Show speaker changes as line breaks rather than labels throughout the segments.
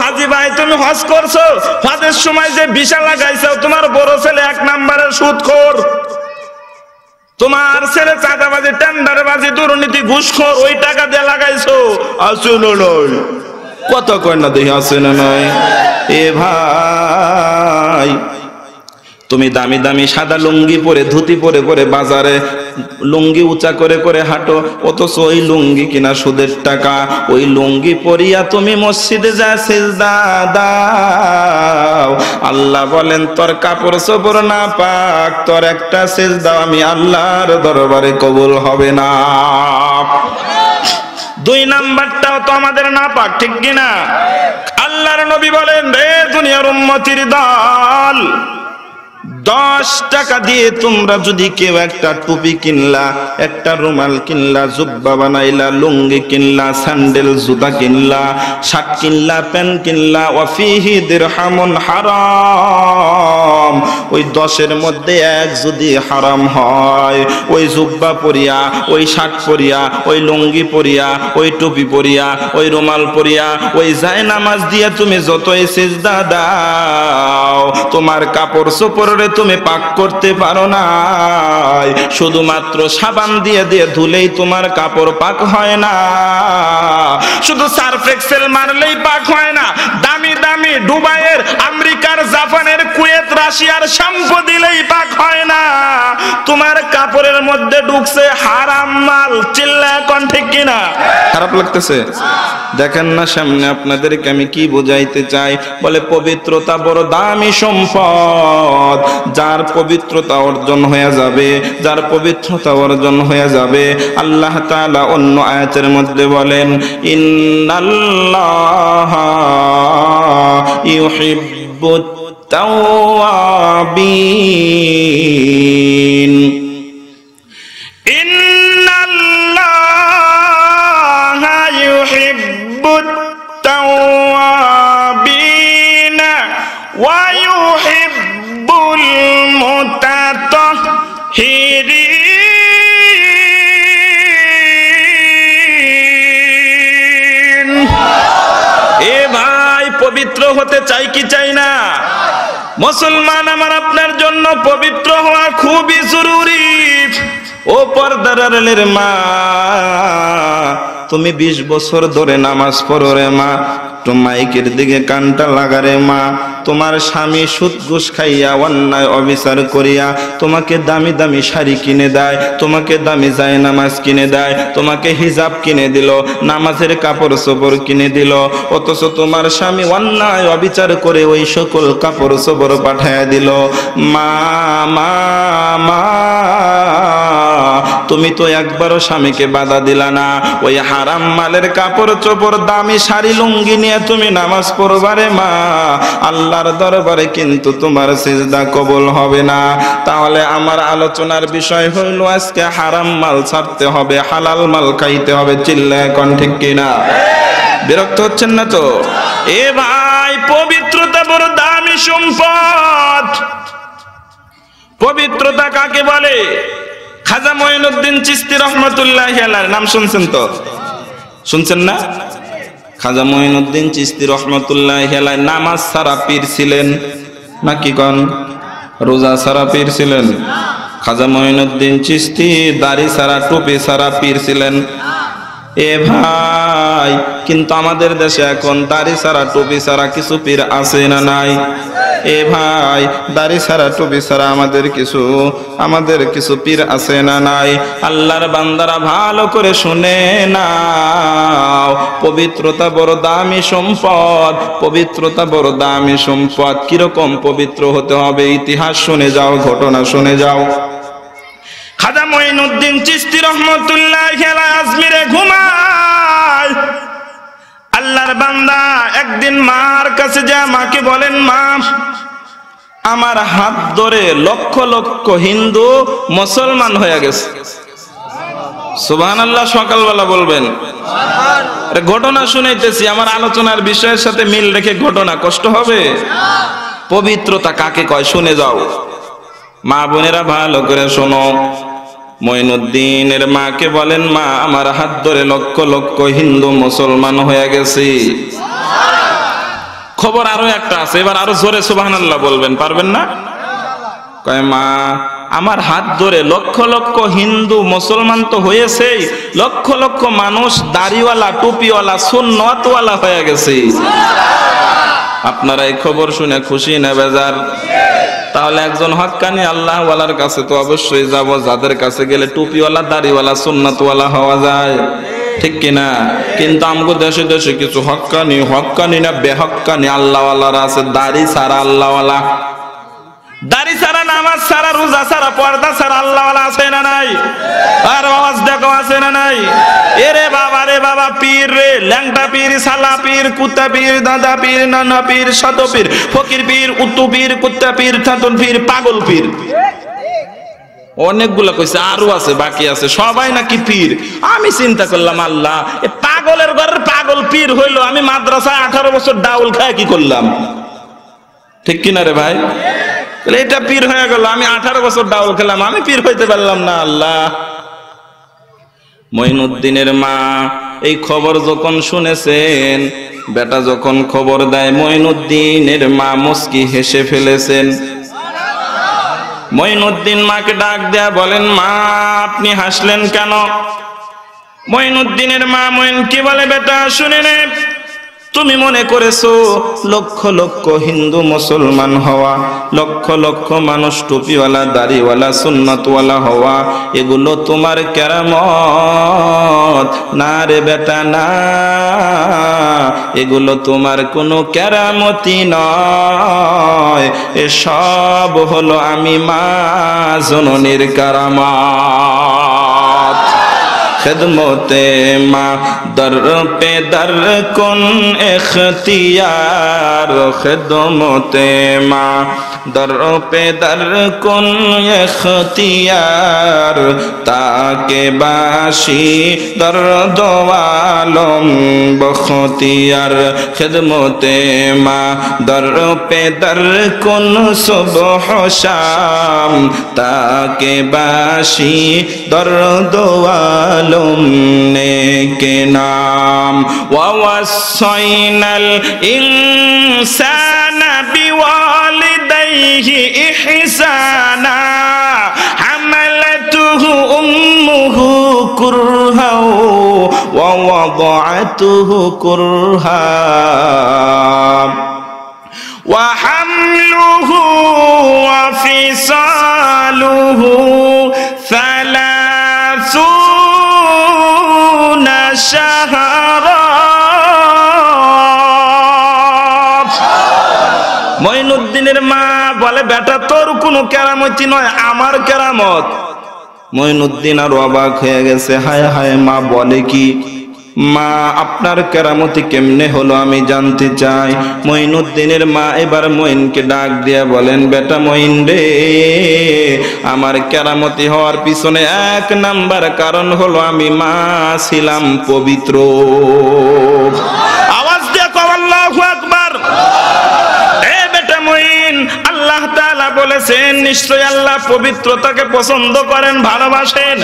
হাজি ভাই, তুমি হজ করছো, হজের সময় যে ভিসা লাগাইছো, তোমার বড় ছেলে 1 নম্বরের সুদখোর, তোমার ছেলে চাঁদাবাজি, টেন্ডারবাজি, দুর্নীতি, ঘুষখোর, ওই টাকা দিয়ে লাগাইছো। আছে না নয়? কত কয় না দেখি, আছে না নয়? এ ভাই, তুমি দামি দামি সাদা লুঙ্গি পরে, ধুতি পরে পরে বাজারে লুঙ্গি উঁচা করে করে হাঁটো, অথচ ওই লুঙ্গি কিনা সুদের টাকা। ওই লুঙ্গি পরিয়া তুমি মসজিদে যা সিজদা দাও, আল্লাহ বলেন তোর কাপড় চোপড় না পাক, তোর একটা সিজদা আমি আল্লাহর দরবারে কবুল হবে না। 2 নাম্বারটাও তো আমাদের না পাক, ঠিক কিনা? আল্লাহর নবী বলেন, রে দুনিয়ার উম্মতির দল, 10 টাকা দিয়ে তোমরা যদি কেউ একটা টুপি কিনলা, একটা রুমাল কিনলা, জুব্বা বানাইলা, লুঙ্গি কিনলা, স্যান্ডেল জুতা কিনলা, শার্ট কিনলা, প্যান্ট কিনলা, ওয়াফিহি দিরহামুন হারাম, ওই 10-এর মধ্যে 1 যদি হারাম হয়, ওই জুব্বা পরিয়া, ওই শার্ট পরিয়া, ওই লুঙ্গি পরিয়া, ওই টুপি পরিয়া, ওই রুমাল পরিয়া, ওই যায় নামাজ দিয়া তুমি যতই সিজদা দাও, তোমার কাপড় চোপড় তুমি পাক করতে পারো না। শুধুমাত্র সাবান দিয়ে দিয়ে ধুলেই তোমার কাপড় পাক হয় না, শুধু সার্ফ এক্সেল মারলেই পাক হয় না, দামি দামি দুবাইয়ের, আমেরিকার, জাপানের, কুয়েত, রাশিয়ার শ্যাম্পু দিলেই পাক হয় না। তোমার কাপড়ের মধ্যে ঢুকছে হারাম মাল। চিল্লা এখন, ঠিক কিনা? খারাপ লাগতেছে? দেখেন না সামনে আপনাদেরকে আমি কি বোঝাইতে চাই। বলে পবিত্রতা বড় দামি সম্পদ, যার পবিত্রতা অর্জন হয়ে যাবে, যার পবিত্রতা অর্জন হয়ে যাবে, আল্লাহ তাআলা অন্য আয়াতের মধ্যে বলেন, ইন্নাল্লাহা ইউহিব্বুত তাওয়াবিন, ইন্নাল্লাহা ইউহিব্বুত তাওয়াবিন ওয়া ইউহিব্বুল মুতাতাহহিরিন। এ ভাই, পবিত্র হতে চাই কি চাই না? মুসলমান আমার আপনার জন্য পবিত্র হওয়া খুবই জরুরি। ও পর্দার আড়ালের মা, তুমি 20 বছর ধরে নামাজ পড়ো রে মা, তো মাইকের দিকে কানটা লাগারে মা, তোমার স্বামী সুদ ঘুষ খাইয়া, অন্যায় অবিচার করিয়া তোমাকে দামি দামি শাড়ি কিনে দেয়, তোমাকে দামি জায়নামাজ কিনে দেয়, তোমাকে হিজাব কিনে দিল, নামাজের কাপড় চোপড় কিনে দিল, অথচ তোমার স্বামী অন্যায় অবিচার করে ওই সকল কাপড় চোপড় পাঠায় দিল। মা মা মা, তুমি তো একবারও স্বামীকে বাধা দিলা না। ওই হারাম মালের কাপড় চোপড়, দামি শাড়ি লুঙ্গি নিয়ে তুমি নামাজ পড়বারে মা, আল্লাহর দরবারে কিন্তু তোমার সিজদা কবুল হবে না। তাহলে আমার আলোচনার বিষয় হইল, আজকে হারাম মাল ছাড়তে হবে, হালাল মাল খাইতে হবে। চিল্লায় কোন, ঠিক কিনা? বিরক্ত হচ্ছেন না তো? এ ভাই, পবিত্রতা বড় দামি সম্পদ। পবিত্রতা কাকে বলে? খাজা মঈনুদ্দিন চিশতি রহমাতুল্লাহি আলাইহির নাম শুনছেন তো? শুনছেন না? খাজা মঈনুদ্দিন চিশতি রহমাতুল্লাহি আলাইহি নামাজ ছাড়া পীর ছিলেন নাকি কোন? রোজা ছাড়া পীর ছিলেন? খাজা মঈনুদ্দিন চিশতি দাড়ি ছাড়া, টুপি ছাড়া পীর ছিলেন? এ ভাই, কিন্তু আমাদের দেশে এখন দাড়ি ছাড়া, টুপি ছাড়া কিছু পীর আছে না নাই? এ ভাই, দাড়ি ছাড়া, টুপি ছাড়া আমাদের কিছু পীর আছে না নাই? আল্লাহর বান্দারা ভালো করে শুনে নাও, পবিত্রতা বড় দামি সম্পদ, পবিত্রতা বড় দামি সম্পদ। কিরকম পবিত্র হতে হবে? ইতিহাস শুনে যাও, ঘটনা শুনে যাও। খাজা মঈনুদ্দিন চিশতি রহমাতুল্লাহি আলাইহি আজমিরে ঘুমায়। আল্লাহর বান্দা একদিন মার কাছে যায়, মাকে বলেন, মা, আমার হাত ধরে লক্ষ লক্ষ হিন্দু মুসলমান হয়ে গেছে। সুবহানাল্লাহ, সকালবেলা বলবেন। ঘটনা শুনাইতেছি, আমার আলোচনার বিষয়ের সাথে মিল রেখে ঘটনা, কষ্ট হবে? পবিত্রতা কাকে কয় শুনে যাও। মা বোনেরা ভালো করে শোনো। মঈনুদ্দিনের মাকে বলেন, মা, আমার হাত ধরে লক্ষ লক্ষ হিন্দু মুসলমান হয়ে গেছে। খবর আরো একটা আছে, এবার আরো জোরে সুবহানাল্লাহ বলবেন, পারবেন না? কয় মা আমার হাত ধরে লক্ষ লক্ষ হিন্দু মুসলমান তো হয়েছেই, লক্ষ লক্ষ মানুষ দাড়িওয়ালা টুপিওয়ালা সুন্নতওয়ালা হয়ে গেছে। আপনারা এই খবর শুনে খুশি না বেজার? তাহলে একজন হক্কানি আল্লাহওয়ালার কাছে তো অবশ্যই যাব, যাদের কাছে গেলে টুপিওয়ালা দাড়িওয়ালা সুন্নতওয়ালা হওয়া যায়, ঠিক কিনা? কিন্তু আমগো দেশে দেশে কিছু হক্কানি না বেহক্কানি আল্লাহওয়ালারা আছে, দাড়ি ছাড়া আল্লাহওয়ালা, দাড়ি ছাড়া নামাজ ছাড়া রোজা ছাড়া পর্দা ছাড়া আল্লাহওয়ালা আছে না নাই? আর আওয়াজ দেখো আছে না নাই? এরে বাবা রে বাবা, পীর রে, ল্যাংটা পীর, সালা পীর, কুত্তা পীর, দাদা পীর, নানা পীর, শত পীর, ফকির পীর, উত্তু পীর, কুত্তা পীর, থাতুন পীর, পাগল পীর, অনেকগুলা কইছে, আরো আছে, বাকি আছে, সবাই নাকি পীর। আমি চিন্তা করলাম আল্লাহ, এ পাগলের ঘরের পাগল পীর হইলো, আমি মাদ্রাসায় 18 বছর ডাউল খায় কি করলাম? ঠিক কিনা রে ভাই? এটা পীর হয়ে গেল, আমি 18 বছর ডাউল খেলাম, আমি পীর হইতে পারলাম না। আল্লাহ। মঈনুদ্দিনের মা এই খবর যখন শুনেছেন, বেটা যখন খবর দেয়, মঈনুদ্দিনের মা মুস্কি হেসে ফেলেছেন। মঈনুদ্দিন মাকে ডাক দেয়া বলেন, মা আপনি হাসলেন কেন? মঈনুদ্দিনের মা মঈনকে বলে, বেটা শুনে নে, তুমি মনে করেছো লক্ষ লক্ষ হিন্দু মুসলমান হওয়া, লক্ষ লক্ষ মানুষ টুপিওয়ালা দাড়িওয়ালা সুন্নতওয়ালা হওয়া এগুলো তোমার কেরামত না রে বেটা, না, এগুলো তোমার কোনো কেরামতি নয়, এসব হলো আমি মা জননীর কারামত। খিদমতে মা দর পে দর কুন ইখতিয়ার, খিদমতে মা দর পে দর কুন ইখতিয়ার, তাকে বাসি দর্দ আলম বখতিয়ার, খিদমতে মা দর পে দর কুন সুবহ শাম, তাকে বাসি দর্দ আলম নেকে নাম। ওয়াসাইনাল ইনসানা বিওয়ালিদাইহি ইহসানা, হামালাতুহু উম্মুহু কুরহা ওয়া ওয়াদাআতুহু কুরহা, ওয়া হামলুহু ওয়া ফিসালুহু সালাসুনা শাহরা। মঈনুদ্দিনের মা বলে, বেটা তোর কোনো কেরামতি নয়, আমার কেরামত। মঈনুদ্দিন আর অবাক হয়ে গেছে, হায় হায়, মা বলে কি? মা আপনার কেরামতি কেমনে হলো আমি জানতে চাই। মঈনুদ্দিনের মা এবার মঈনকে ডাক দিয়া বলেন, বেটা মঈন রে, আমার কেরামতি হওয়ার পিছনে 1 নাম্বার কারণ হলো আমি মা ছিলাম পবিত্র। আওয়াজ দিয়ে কও আল্লাহু আকবার। এ বেটা মঈন, আল্লাহ তাআলা বলেছেন নিশ্চয় আল্লাহ পবিত্রতাকে পছন্দ করেন, ভালোবাসেন।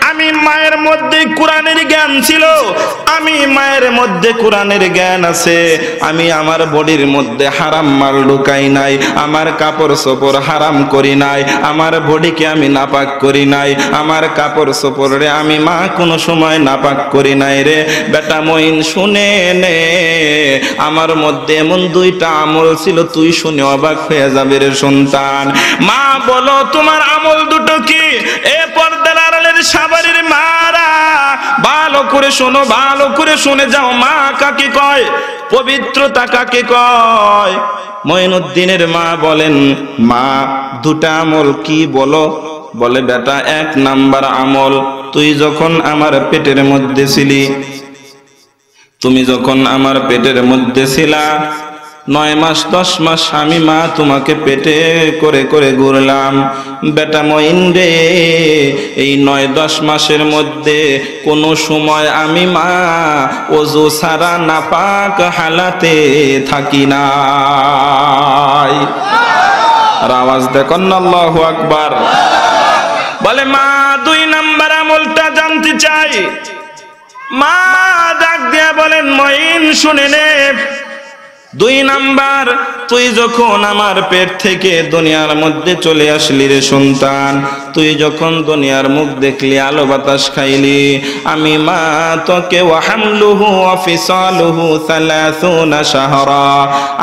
আমি মায়ের মধ্যে কোরআনের জ্ঞান ছিল, আমি মায়ের মধ্যে কোরআনের জ্ঞান আছে, আমি আমার বডির মধ্যে হারাম মাল ঢুকাই নাই, আমার কাপড় চোপড় হারাম করি নাই, আমার বডিকে আমি নাপাক করি নাই, আমার কাপড় চোপড়ে আমি মা কোনো সময় নাপাক করি নাই রে। বেটা মঈন শুনে নে, আমার মধ্যে এমন 2টা আমল ছিল, তুই শুনে অবাক হয়ে যাবে রে সন্তান। মা বলো তোমার আমল দুটো কি? এ পর্দার আড়ালের সাবারির মারা ভালো করে শোনো, ভালো করে শুনে যাও, মা কাকে কয়, পবিত্রতা কাকে কয়। মঈনুদ্দিনের মা বলেন, মা 2টা আমল কি বলো? বলে, বেটা 1 নাম্বার আমল, তুই যখন আমার পেটের মধ্যে ছিলি, তুমি যখন আমার পেটের মধ্যে ছিলা, 9 মাস 10 মাস আমি মা তোমাকে পেটে করে করে ঘুরলাম। বেটা মঈন রে, এই 9-10 মাসের মধ্যে কোনো সময় আমি মা ওযু ছাড়া নাপাক হালাতে থাকি নাই। আর আওয়াজ দেখুন না, আল্লাহু আকবার। বলে, মা 2 নাম্বার আমলটা জানতে চাই। মা ডাক দিয়া বলেন, মঈন শুনে নে, দুই নাম্বার, তুই যখন আমার পেট থেকে দুনিয়ার মধ্যে চলে আসলি রে সন্তান, তুই যখন দুনিয়ার মুখ দেখলি, আলো বাতাস খাইলি, আমি মা তোকে ওয়াহামলুহু ওয়া ফিসালুহু 30 শাহরা,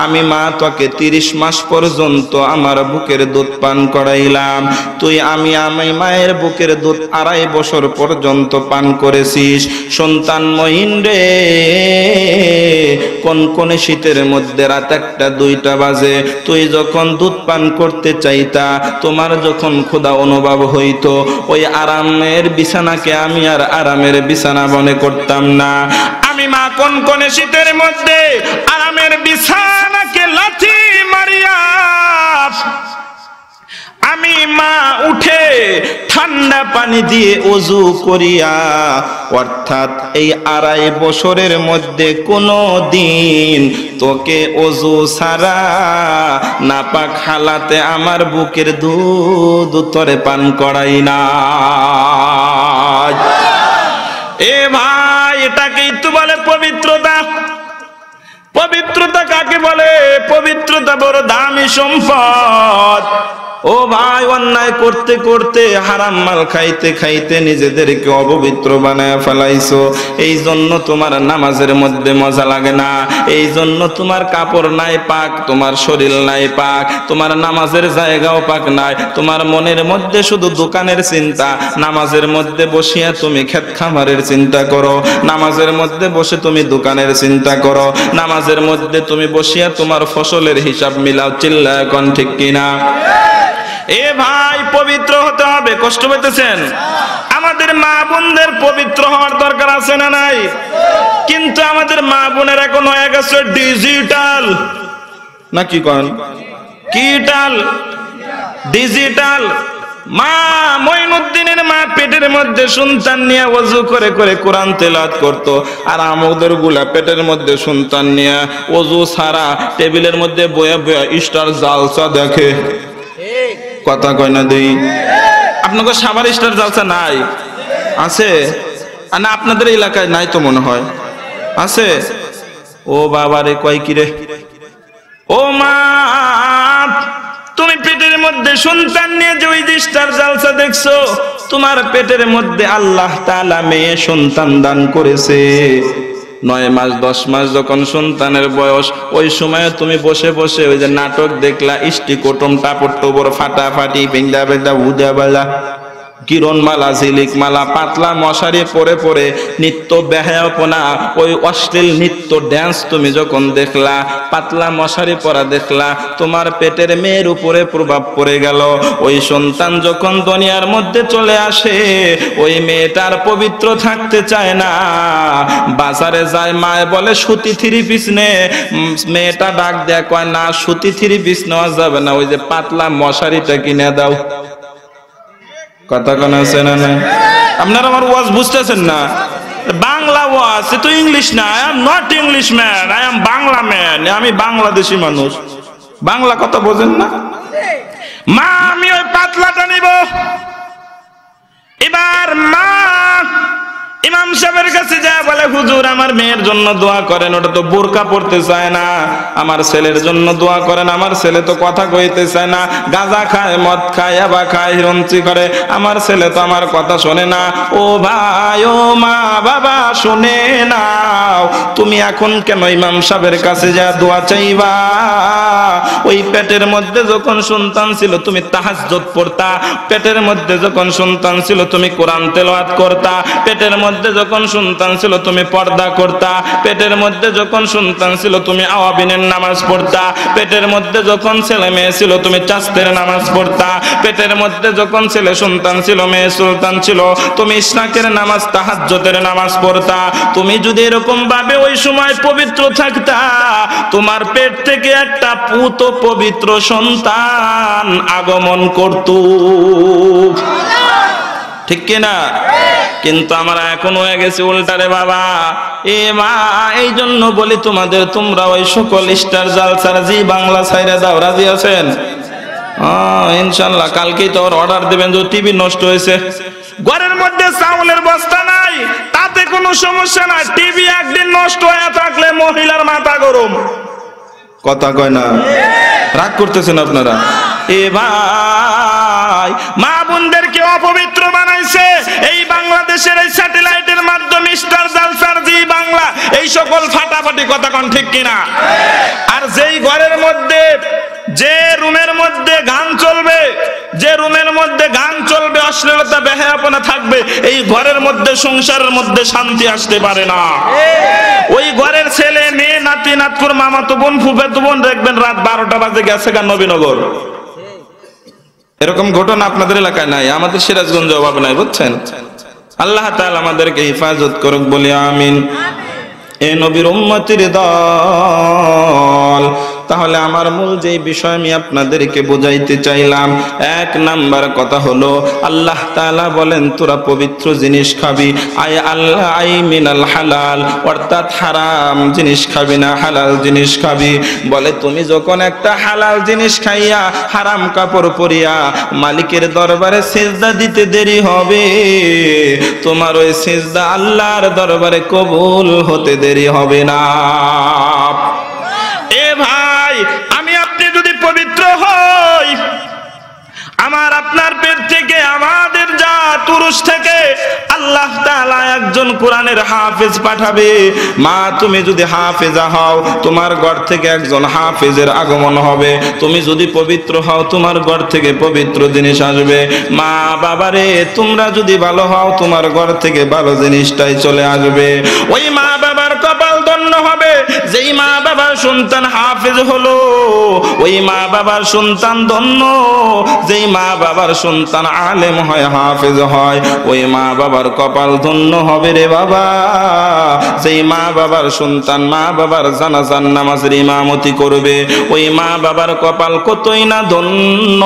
আমি মা তোকে 30 মাস পর্যন্ত আমার বুকের দুধ পান করাইলাম। তুই আমি মায়ের বুকের দুধ 2.5 বছর পর্যন্ত পান করেছিস। সন্তান মহিন রে, কোন শীতের মধ্যে রাত 1-2টা বাজে, তুই যখন দুধ পান করতে চাইতা, তোমার যখন ক্ষুধা অনুভব হইতো, ওই আরামের বিছানাকে আমি আর আরামের বিছানা মনে করতাম না। আমি মা কোন শীতের মধ্যে আরামের বিছানাকে লাথি মারিয়া আমি মা উঠে ঠান্ডা পানি দিয়ে ওযু করিয়া, অর্থাৎ এই 2.5 বছরের মধ্যে কোনো দিন তোকে ওযু ছাড়া নাপাক হালাতে আমার বুকের দুধ তোরে পান করাই না। এ ভাই, এটাকেই তো বলে পবিত্রতা। পবিত্রতা কাকে বলে? পবিত্রতা বড় দামি সম্পদ। ও ভাই, অন্যায় করতে করতে, হারাম মাল খাইতে খাইতে নিজেদেরকে অপবিত্র বানায় ফেলাইছো। এই জন্য তোমার নামাজের মধ্যে মজা লাগে না, এই জন্য তোমার কাপড় নাই পাক, তোমার শরীর নাই পাক, তোমার নামাজের জায়গাও পাক নাই, তোমার মনের মধ্যে শুধু দোকানের চিন্তা। নামাজের মধ্যে বসিয়া তুমি ক্ষেত খামারের চিন্তা করো, নামাজের মধ্যে বসে তুমি দোকানের চিন্তা করো, নামাজের মধ্যে তুমি বসিয়া তোমার ফসলের হিসাব মিলাও। চিল্লায় কোন ঠিক কিনা? এ ভাই, পবিত্র হতে হবে। কষ্ট পেতেছেন? আমাদের মা বোনদের পবিত্র হওয়ার দরকার আছে না নাই? কিন্তু আমাদের মা বোনের এখন হয়ে গেছে ডিজিটাল, নাকি কোন কিটাল? ডিজিটাল। মা মঈনুদ্দিনের মা পেটের মধ্যে সন্তান নিয়ে ওযু করে করে কোরআন তেলাওয়াত করতো, আর আমাদের গুলা পেটের মধ্যে সন্তান নিয়ে ওযু ছাড়া টেবিলের মধ্যে বয়া বয়া স্টার জালসা দেখে। কথা কয় না দেই? আপনাদের সাভার স্টার জালসা নাই? আছে না? আপনাদের এলাকায় নাই তো মনে হয়। আছে? ও বাবা রে, কয় কি রে? ও মা, তুমি পেটের মধ্যে সন্তান নিয়ে যে ওই স্টার জালসা দেখছো, তোমার পেটের মধ্যে আল্লাহ তাআলা মেয়ে সন্তান দান করেছে। 9 মাস 10 মাস যখন সন্তানের বয়স, ওই সময় তুমি বসে বসে ওই যে নাটক দেখলা, ইষ্টিকোটম টাপট টোবর ফাটাফাটি বেঙ্গা বেঙ্গা উদাবালা কিরণমালা ঝিলিকমালা পাতলা মশারি পরে পরে নিত্য বেহায়াপনা, ওই অশ্লীল নিত্য ড্যান্স তুমি যখন দেখলা, পাতলা মশারি পরা দেখলা, তোমার পেটের মেয়ের উপরে প্রভাব পড়ে গেল। ওই সন্তান যখন দুনিয়ার মধ্যে চলে আসে, ওই মেয়েটার পবিত্র থাকতে চায় না। বাজারে যায়, মায়ে বলে সুতি 3 পিস নে, মেয়েটা ডাক দেয়া কয় না, সুতি 3 পিস নেওয়া যাবে না, ওই যে পাতলা মশারিটা কিনে দাও। কথা কোন আছে না? আপনারা আমার ওয়াজ বুঝতেছেন না? বাংলা ওয়াজ, তো ইংলিশ না। I am not English man, I am Bangla man. আমি বাংলাদেশি মানুষ, বাংলা কথা বোঝেন না? মা, আমি ওই পাতলাটা নিব। এবার মা ইমাম সাহেবের কাছে যায়, বলে হুজুর আমার মেয়ের জন্য দোয়া করেন। ওটা তো বোরকা পড়তে চায় না। আমার ছেলের জন্য দোয়া করেন, আমার ছেলে তো কথা কইতে চায় না, গাঁজা খায়, মদ খায়, ইয়াবা খায়, হিরঞ্চি করে, আমার ছেলে তো আমার কথা শোনে না। ও ভাই, ও মা বাবা, শুনে নাও, তুমি এখন কেন ইমাম সাহেবের কাছে যা দোয়া চাইবা? ওই পেটের মধ্যে যখন সন্তান ছিল তুমি তাহাজ্জুদ পড়তা, পেটের মধ্যে যখন সন্তান ছিল তুমি কোরআন তেলাওয়াত করতা, পেটের মধ্যে যখন সন্তান ছিল তুমি পর্দা করতা, পেটের মধ্যে যখন সন্তান ছিল তুমি আওয়াবিনের নামাজ পড়তা, পেটের মধ্যে যখন ছেলে মেয়ে ছিল তুমি চাস্তের নামাজ পড়তা, পেটের মধ্যে যখন ছেলে সন্তান ছিল, মেয়ে সুলতান ছিল, তুমি ইশরাকের নামাজ, তাহাজ্জুদের নামাজ পড়তা। তুমি যদি এরকম ভাবে ওই সময় পবিত্র থাকতা, তোমার পেট থেকে একটা পুত পবিত্র সন্তান আগমন করত। ঠিক কিনা? কিন্তু আমরা এখন হয়ে গেছি উল্টারে বাবা। এ মা, এই জন্য বলি তোমাদের, তোমরা ওই সকল স্টার জালসার জি বাংলা ছাইরা দাও। রাজি আছেন? ইনশাল্লাহ কালকেই তো অর্ডার দেবেন। যে টিভি নষ্ট হয়েছে, ঘরের মধ্যে চাউলের বস্তা নাই, তাতে কোনো সমস্যা নাই। টিভি একদিন নষ্ট হয়ে থাকলে মহিলার মাথা গরম। কথা কয় না, রাগ করতেছেন আপনারা? এ ভাই, মা বোনদেরকে অপবিত্র বানাইছে এই বাংলাদেশের এই স্যাটেলাইটের মাধ্যমে, স্টার জালসার জি বাংলা, এই সকল ফাটাফাটি কথা কোন ঠিক কিনা? আর যেই ঘরের মধ্যে, যে রুমের মধ্যে গান চলবে, যে রুমের মধ্যে গান চলবে, অশ্লীলতা বেহায়াপনা থাকবে, এই ঘরের মধ্যে, সংসারের মধ্যে শান্তি আসতে পারে না। ওই ঘরের ছেলে মেয়ে, নাতি নাতকুর, মামাতো বোন, ফুফাতো বোন দেখবেন রাত 12টা বাজে গেছে গা নবীনগর। এরকম ঘটনা আপনাদের এলাকায় নাই, আমাদের সিরাজগঞ্জে অভাব নাই, বুঝছেন? আল্লাহ তাআলা আমাদেরকে হেফাজত করুক, বলি আমিন। এ নবীর উম্মতির দল, তাহলে আমার মূল যে বিষয় আমি আপনাদেরকে বোঝাইতে চাইলাম, এক নাম্বার কথা হলো, আল্লাহ তাআলা বলেন তোরা পবিত্র জিনিস খাবি, আই মিনাল হালাল, অর্থাৎ হারাম জিনিস খাবি না, হালাল জিনিস খাবি। বলে তুমি যখন একটা হালাল জিনিস খাইয়া হারাম কাপড় পরিয়া মালিকের দরবারে সিজদা দিতে দেরি হবে, তোমার ওই সিজদা আল্লাহর দরবারে কবুল হতে দেরি হবে না। এ ভাই, আমি আপনি যদি পবিত্র হই, আমার আপনার পেট থেকে, আমাদের জাত পুরুষ থেকে আল্লাহ তাআলা একজন কোরআনের হাফেজ পাঠাবে। মা, তুমি যদি হাফেজা হও, তোমার ঘর থেকে একজন হাফেজের আগমন হবে। তুমি যদি পবিত্র হও, তোমার ঘর থেকে পবিত্র জিনিস আসবে। মা বাবারে, তোমরা যদি ভালো হও, তোমার ঘর থেকে ভালো জিনিসটাই চলে আসবে। ওই মা বাবার কপাল ধন্য হবে যেই মা বাবার সন্তান হাফেজ হলো, ওই মা বাবার সন্তান ধন্য যেই মা বাবার সন্তান আলেম হয়, হাফেজ হয়। ওই মা বাবার কপাল ধন্য হবে রে বাবা যেই মা বাবার সন্তান মা বাবার জানাজার নামাজের ইমামতি করবে। ওই মা বাবার কপাল কতই না ধন্য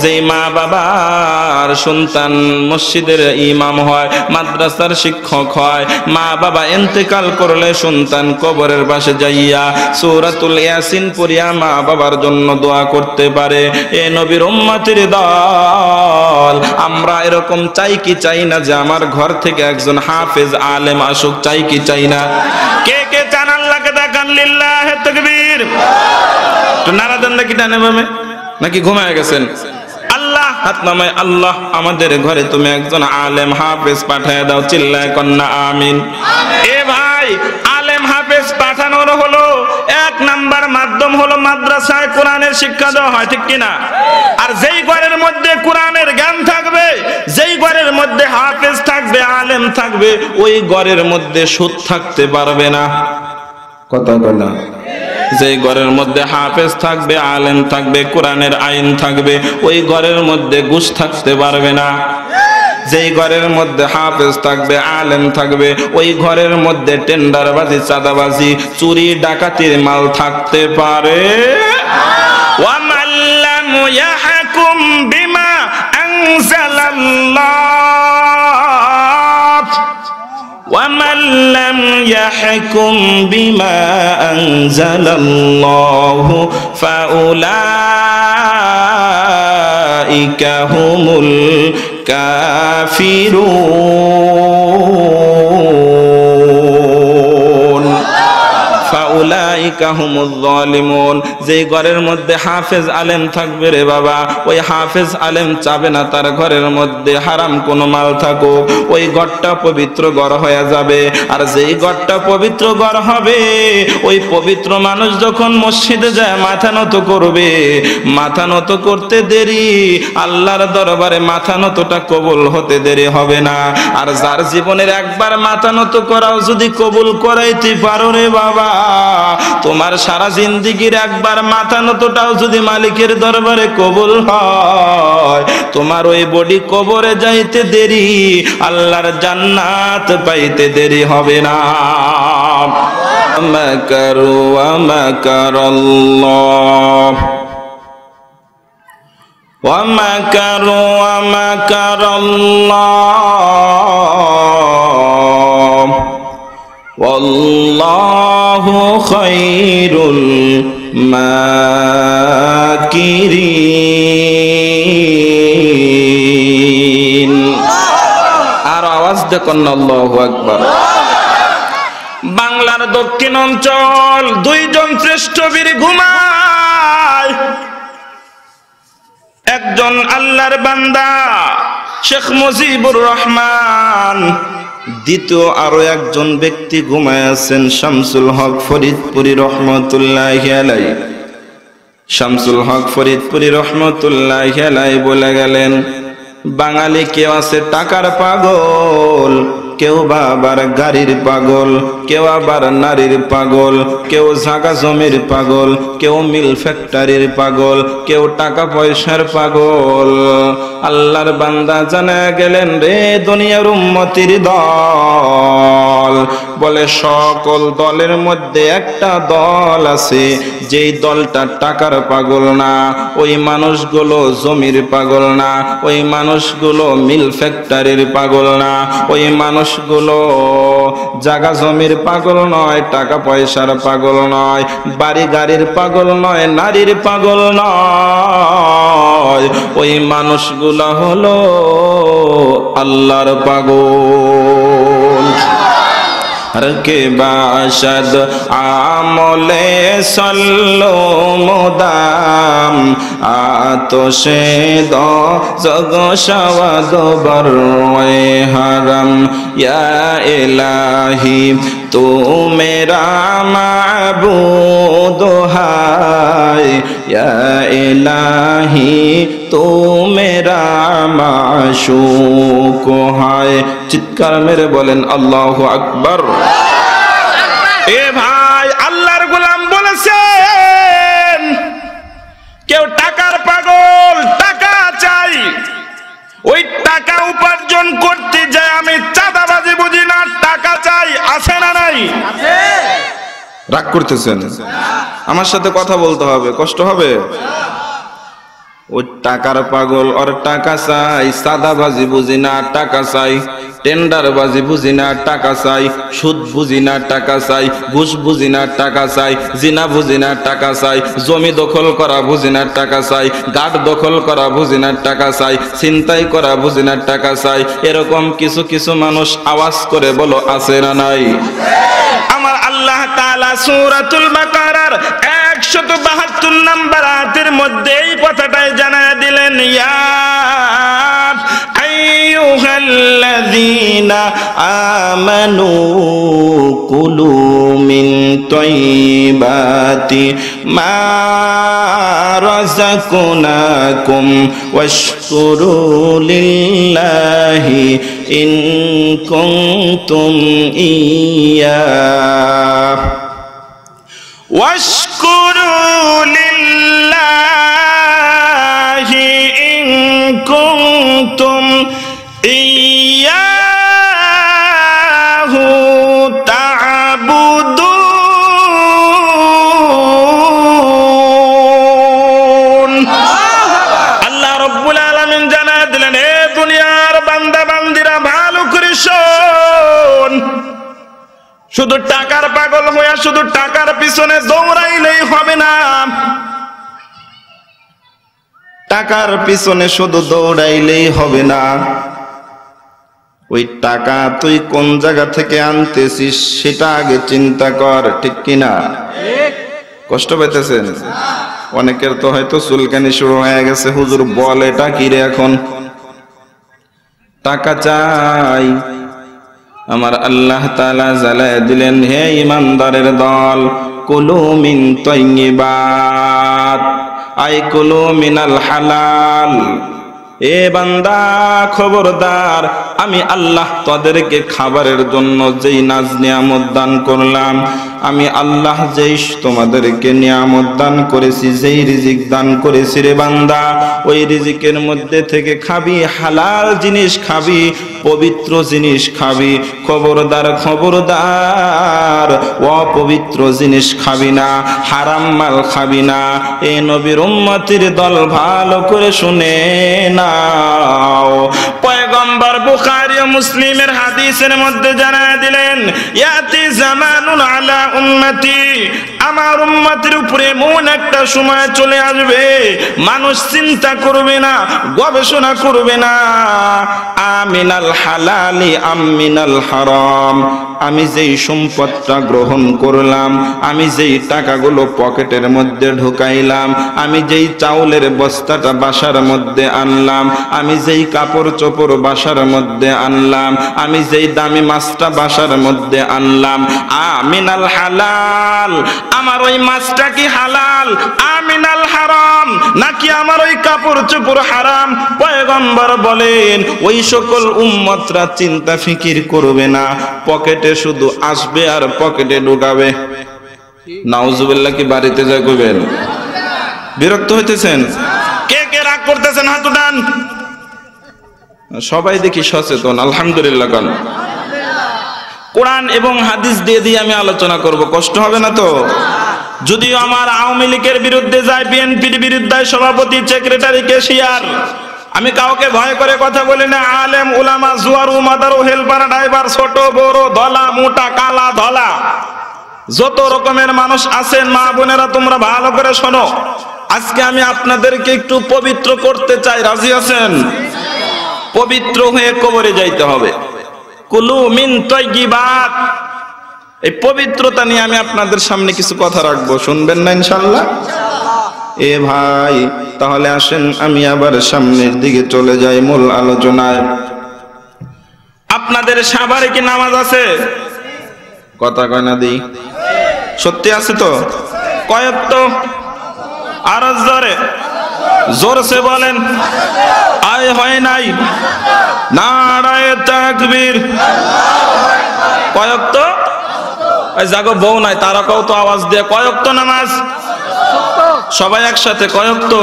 যেই মা বাবার সন্তান মসজিদের ইমাম হয়, মাদ্রাসার শিক্ষক হয়। মা বাবা ইন্তেকাল করলে সন্তান কবরের পাশে যাইয়া সূরাতুল ইয়াসিন পড়িয়া মা বাবার জন্য দোয়া করতে পারে। এ নবীর উম্মতের দল, আমরা এরকম চাই কি চাই না যে আমার ঘর থেকে একজন হাফেজ আলেম আসুক? চাই কি চাই না? কে কে চান? আল্লাহকে দেখান, লিল্লাহি তাকবীর। তো নারা দেন নাকি ডানে বামে, নাকি ঘুমায় গেছেন? আল্লাহ হাত নামায়, আল্লাহ আমাদের ঘরে তুমি একজন আলেম হাফেজ পাঠায় দাও। চিল্লায় কন্যা আমিন। এ ভাই, আলেম হাফেজ পাঠানোর হলো এক নাম্বার মাধ্যম হলো মাদ্রাসায় কোরআনের শিক্ষা দেওয়া হয়, ঠিক কিনা? আর যেই ঘরের মধ্যে কোরআনের জ্ঞান থাকবে, যেই ঘরের মধ্যে হাফেজ থাকবে, আলেম থাকবে, ওই ঘরের মধ্যে সুদ থাকতে পারবে না। কথা বল না? যেই ঘরের মধ্যে হাফেজ থাকবে, আলেম থাকবে, কোরআনের আইন থাকবে, ওই ঘরের মধ্যে ঘুষ থাকতে পারবে না। যেই ঘরের মধ্যে হাফেজ থাকবে, আলেম থাকবে, ওই ঘরের মধ্যে টেন্ডারবাজি, চাঁদাবাজি, চুরি ডাকাতির মাল থাকতে পারে। ওয়ামান লাম ইয়াহকুম বিমা আনজালাল্লাহ, ওয়ামান লাম ইয়াহকুম বিমা আনজালাল্লাহু ফাউলাইকা হুমুল কাফিরুন ফাউলাইকা হুমুল যালিমুন। যেই ঘরের মধ্যে হাফেজ আলেম থাকবে রে বাবা, ওই হাফেজ আলেম চাবে না তার ঘরের মধ্যে হারাম কোনো মাল থাকুক, ওই ঘরটা পবিত্র ঘর হয়ে যাবে। আর যেই ঘরটা পবিত্র ঘর হবে, ওই পবিত্র মানুষ যখন মসজিদে যায় মাথা নত করবে, মাথা নত করতে দেরি, আল্লাহর দরবারে মাথা নতটা কবুল হতে দেরি হবে না। আর যার জীবনের একবার মাথা নত করাও যদি কবুল করাইতে পারো রে বাবা, তোমার সারা জিন্দেগির একবার মাথা নতটাও যদি মালিকের দরবারে কবুল হয়, তোমার ওই বডি কবরে যাইতে দেরি, আল্লাহর জান্নাত পাইতে দেরি হবে না। মাকারু ওয়া মাকারাল্লাহ, ওয়া মাকারু ওয়া মাকারাল্লাহ, ওয়াল্লাহু খায়রুল মাকিরিন। আর আওয়াজ দেখুন, আল্লাহু আকবার। বাংলার দক্ষিণ অঞ্চল দুইজন শ্রেষ্ঠ বীর ঘুমায়। একজন আল্লাহর বান্দা শেখ মুজিবুর রহমান, দ্বিতীয় আরো একজন ব্যক্তি ঘুমায় আছেন শামসুল হক ফরিদপুরি রহমতুল্লাহি আলাইহি। শামসুল হক ফরিদপুরি রহমতুল্লাহি আলাইহি বলে গেলেন, বাঙালি কেউ আছে টাকার পাগল, কেউ বা আবার গাড়ির পাগল, কেউ আবার নারীর পাগল, কেউ জাগা জমির পাগল, কেউ মিল ফ্যাক্টরির পাগল, কেউ টাকা পয়সার পাগল। আল্লাহর বান্দা জানা গেলেন রে দুনিয়ার উম্মতির দল, বলে সকল দলের মধ্যে একটা দল আছে যেই দলটা টাকার পাগল না, ওই মানুষগুলো জমির পাগল না, ওই মানুষগুলো মিল ফ্যাক্টরির পাগল না, ওই মানুষগুলো জাগা জমির পাগল নয়, টাকা পয়সার পাগল নয়, বাড়ি গাড়ির পাগল নয়, নারীর পাগল নয়, ওই মানুষগুলো হলো আল্লাহর পাগল। কে বাশদ আমলে সল্লো মুদাম আতশে দো জগ শাওয়াদ বরওয়ে হারাম ইয়া ইলাহি তু মেরা মাবুদ হায় ইয়া ইলাহি তু মেরা মাশুক হায়। চিৎকার মেরে বলেন আল্লাহু আকবার। এ ভাই, আল্লাহর গোলাম বলেছেন কেউ টাকার পাগল, টাকা চাই, ওই টাকা উপার্জন করতে যায় আমি চাঁদাবাজি বুঝি না, টাকা চাই, আছে না নাই? রাগ করতেছেন? আমার সাথে কথা বলতে হবে, কষ্ট হবে। ওই টাকার পাগল, ওর টাকা চাই, সাদাবাজি বুঝি না, টাকা চাই, টেন্ডারবাজি বুঝি না, টাকা চাই, সুদ বুঝি না, টাকা চাই, ঘুষ বুঝি না, টাকা চাই, জিনা বুঝি না, টাকা চাই, জমি দখল করা বুঝি না, টাকা চাই, গাঢ় দখল করা বুঝি না, টাকা চাই, ছিনতাই করা বুঝি না, টাকা চাই। এরকম কিছু কিছু মানুষ আওয়াজ করে বলো, আছে না নাই? আমার আল্লাহ তাআলা সূরাতুল বাকারার 172 নম্বর আয়াতের মধ্যে এই কথাটাই জানায় দিলেন, ইয়া আইয়ুহাল্লাযীনা আমানু কুলু মিন তাইয়্যিবাতি মা রাযাকনাকুম ওয়াশকুরু লিল্লাহি ইন কুনতুম ইয়্যাহু واشكروا لله إن كنتم إياه تعبدون। আল্লাহ রব্বুল আলামিন জানায় দিলেন, এ দুনিয়ার বান্দা বান্দিরা ভালো করে শোন, শুধু টাকার পাগল হয়ে শুধু টাকার পিছনে দৌড়াইলেই হবে না, টাকার পিছনে শুধু দৌড়াইলেই হবে না, ওই টাকা তুই কোন জায়গা থেকে আনতেছিস সেটা আগে চিন্তা কর, ঠিক কিনা? কষ্ট পাইতেছেন? অনেকের তো হয়তো চুলকানি শুরু হয়ে গেছে, হুজুর বল এটা কি রে? এখন টাকা চাই। আমার আল্লাহ তাআলা জ্বালায় দিলেন, হে ইমানদারের দল, কুলু মিন তাইয়্যিবাত আই কুলু মিনাল হালাল। এ বান্দা খবরদার, আমি আল্লাহ তাদেরকে খাবারের জন্য যেই নাজ নিয়ামত দান করলাম, আমি আল্লাহ যেই তোমাদেরকে নিয়ামত দান করেছি, যেই রিজিক দান করেছি রে বান্দা, ওই রিজিকের মধ্যে থেকে খাবি, হালাল জিনিস খাবি, পবিত্র জিনিস খাবি। খবরদার খবরদার, অপবিত্র জিনিস খাবি না, হারাম মাল খাবি না। এ নবীর উম্মতির দল ভালো করে শুনে নাও, পয়গম্বর বুখারী ও মুসলিমের হাদিসের মধ্যে জানায় দিলেন, ইয়াতি জামানুন আলা উম্মতি, আমার উম্মতের উপরে এমন একটা সময় চলে আসবে মানুষ চিন্তা করবে না, গবেষণা করবে না, আমিনাল হালালি আমিনাল হারাম, আমি যেই সম্পদটা গ্রহণ করলাম, আমি যেই টাকাগুলো পকেটের মধ্যে ঢুকাইলাম, আমি যেই চাউলের বস্তাটা বাসার মধ্যে আনলাম, আমি যেই কাপড় চোপড় বাসার মধ্যে আনলাম, আমি যেই দামি মাছটা বাসার মধ্যে আনলাম, আমিনাল হালাল, আমার ওই মাছটা কি হালাল, আমিনাল হারাম, নাকি আমার ওই কাপড় চোপড় হারাম। পয়গম্বর বলেন ওই সকল উম্মতরা চিন্তা ফিকির করবে না, পকেটে শুধু আসবে আর পকেটে ঢুকাবে। নাউজুবিল্লাহ কি বাড়িতে যা কইবেন? বিরক্ত হইতেছেন? কে কে রাগ করতেছেন হাত উঠান। সবাই দেখি সচেতন, আলহামদুলিল্লাহ। কারণ কোরআন এবং হাদিস দিয়ে দিয়ে আমি আলোচনা করব, কষ্ট হবে না তো? যদিও আমার আওয়ামী লীগের বিরুদ্ধে যায়, বিএনপির বিরুদ্ধে সভাপতি, সেক্রেটারি, ক্যাশিয়ার, আমি কাউকে ভয় করে কথা বলি না। আলেম, উলামা, জুয়ারু, মাদারু, হেলপার, ড্রাইভার, ছোট বড়, ধলা মোটা, কালা ধলা, যত রকমের মানুষ আছেন, মা বোনেরা তোমরা ভালো করে শোনো। আজকে আমি আপনাদেরকে একটু পবিত্র করতে চাই, রাজি আছেন? পবিত্র হয়ে কবরে যাইতে হবে। কুলু মিন তাইয়্যিবাত, এই পবিত্রতা নিয়ে আমি আপনাদের সামনে কিছু কথা রাখবো, শুনবেন না ইনশাআল্লাহ? এ ভাই, তাহলে আসেন আমি আবার সামনের দিকে চলে যাই মূল আলোচনায়। আপনাদের সাভারে কি নামাজ আছে? কথা কয় না দিই, সত্যি আছে তো? কয়েক তো আর জোরে জোরসে বলেন, আয় হয় নাই, নারায়ে তাকবীর। কয়েক তো জাগো বউ নাই, তারা কও তো আওয়াজ দিয়ে, কয়েক তো নামাজ? সবাই একসাথে কয়েক তো?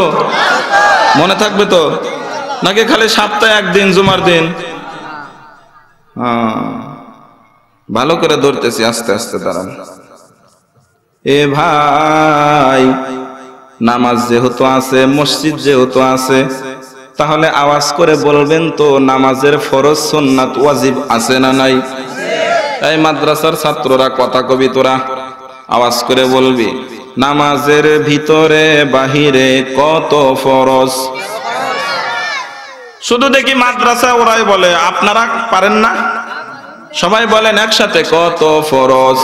মনে থাকবে তো? নাকি খালি সপ্তাহে একদিন জুমার দিন? ভালো করে ধরতেছি, আস্তে আস্তে দাঁড়ান। এ ভাই, নামাজ যেহেতু আছে, মসজিদ যেহেতু আছে, তাহলে আওয়াজ করে বলবেন তো নামাজের ফরজ সুন্নাত ওয়াজিব আছে না নাই? এই মাদ্রাসার ছাত্ররা কথা কবি, তোরা আওয়াজ করে বলবি, নামাজের ভিতরে বাহিরে কত ফরজ? শুধু দেখি মাদ্রাসা ওরাই বলে, আপনারা পারেন না? সবাই বলেন একসাথে, কত ফরজ?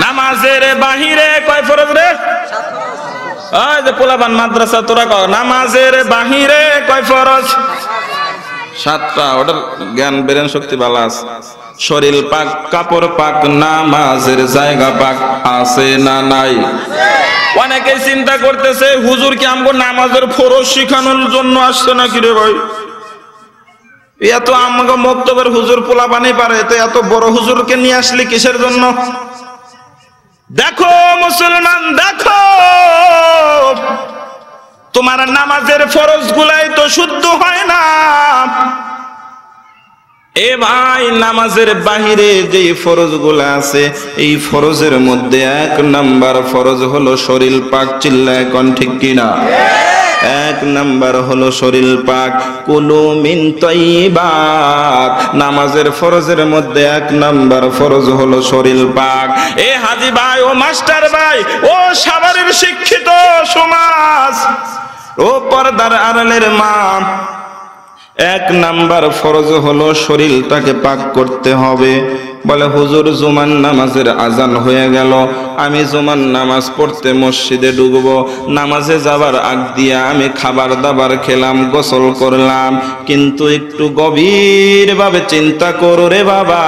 নামাজের বাহিরে কয় ফরজ রে? ওই যে পোলাপান মাদ্রাসা, তোরা কও নামাজের বাহিরে কয় ফরজ? 7টা। ওটার জ্ঞান বেরেন শক্তি ভালো আছে। শরীর পাক, কাপড় পাক, নামাজের জায়গা পাক আছে না নাই? অনেকে চিন্তা করতেছে হুজুর কি আমগো নামাজের ফরজ শিখানোর জন্য আসছে নাকি রে ভাই? এত আমগো মক্তবের হুজুর পোলাপানি পারে, তো এত বড় হুজুরকে নিয়ে আসলি কিসের জন্য? দেখো মুসলমান, দেখো তোমার নামাজের ফরজ গুলাই তো শুদ্ধ হয় না। এ ভাই, নামাজের বাহিরে যে ফরজ গুলা আছে, এই ফরজের মধ্যে 1 নাম্বার ফরজ হলো শরীর পাক। চিল্লায় কোন ঠিক কিনা? 1 নাম্বার হলো শরীর পাক। কুলু মিন তাইয়্যিবাত, নামাজের ফরজের মধ্যে 1 নাম্বার ফরজ হলো শরীর পাক। এ হাজি ভাই, ও মাস্টার ভাই, ও সাভারের শিক্ষিত সমাজ, ও পর্দার আড়ালের মা, 1 নাম্বার ফরজ হলো শরীরটাকে পাক করতে হবে। বলে হুজুর জুমার নামাজের আজান হয়ে গেল, আমি জুমার নামাজ পড়তে মসজিদে ঢুকবো, নামাজে যাবার আগ দিয়া আমি খাবার দাবার খেলাম, গোসল করলাম, কিন্তু একটু গভীর ভাবে চিন্তা করো রে বাবা,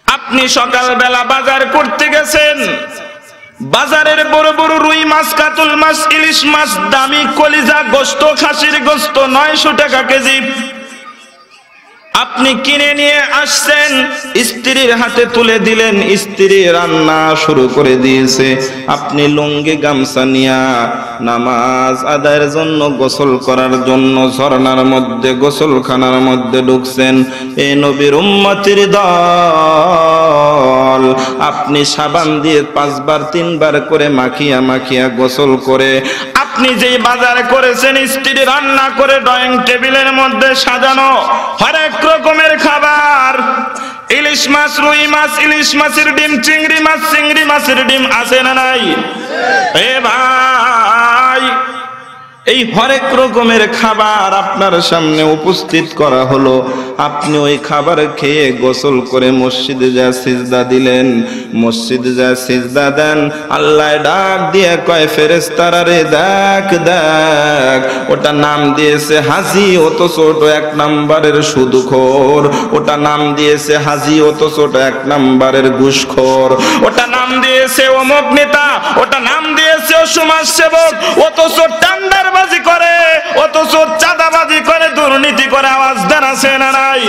আপনি সকালবেলা বাজার করতে গেছেন, বাজারের বড় বড় রুই মাছ, কাতল মাছ, ইলিশ মাছ, দামি কলিজা গোস্ত, খাসির গোস্ত 900 টাকা কেজি আপনি কিনে নিয়ে আসছেন, স্ত্রীর হাতে তুলে দিলেন, স্ত্রী রান্না শুরু করে দিয়েছে, আপনি লুঙ্গি গামছা নিয়া নামাজ আদায়ের জন্য, গোসল করার জন্য ঝর্ণার মধ্যে, গোসলখানার মধ্যে ঢুকছেন। এ নবীর উম্মতের দল, দল, আপনি সাবান দিয়ে 5 বার 3 বার করে মাখিয়া মাখিয়া গোসল করে আপনি যেই বাজার করেছেন, স্ত্রী রান্না করে ড্রয়িং টেবিলের মধ্যে সাজানো হরেক রকমের খাবার, ইলিশ মাছ, রুই মাছ, ইলিশ মাছের ডিম, চিংড়ি মাছ, চিংড়ি মাছের ডিম আছে না নাই? এ ভাই, এই হরেক রকমের খাবার আপনার সামনে উপস্থিত করা হলো, আপনি ওই খাবার খেয়ে গোসল করে মসজিদে যা সিজদা দিলেন, মসজিদে যা সিজদা দেন, আল্লাহ ডাক দিয়ে কয় ফেরেশতারা রে দেখ দেখ, ওটা নাম দিয়েছে হাজি, অথচ ওটা 1 নম্বরের সুদখোর, ওটা নাম দিয়েছে হাজি, অথচ ওটা 1 নম্বরের ঘুষখোর, ওটা নাম দিয়েছে অমুক নেতা, ওটা নাম দিয়েছে সমাজ সেবক, অথচ টান্ডারবাজি করে, অথচ চাঁদাবাজি করে, দুর্নীতি করে। আওয়াজ দেন আছে না নাই?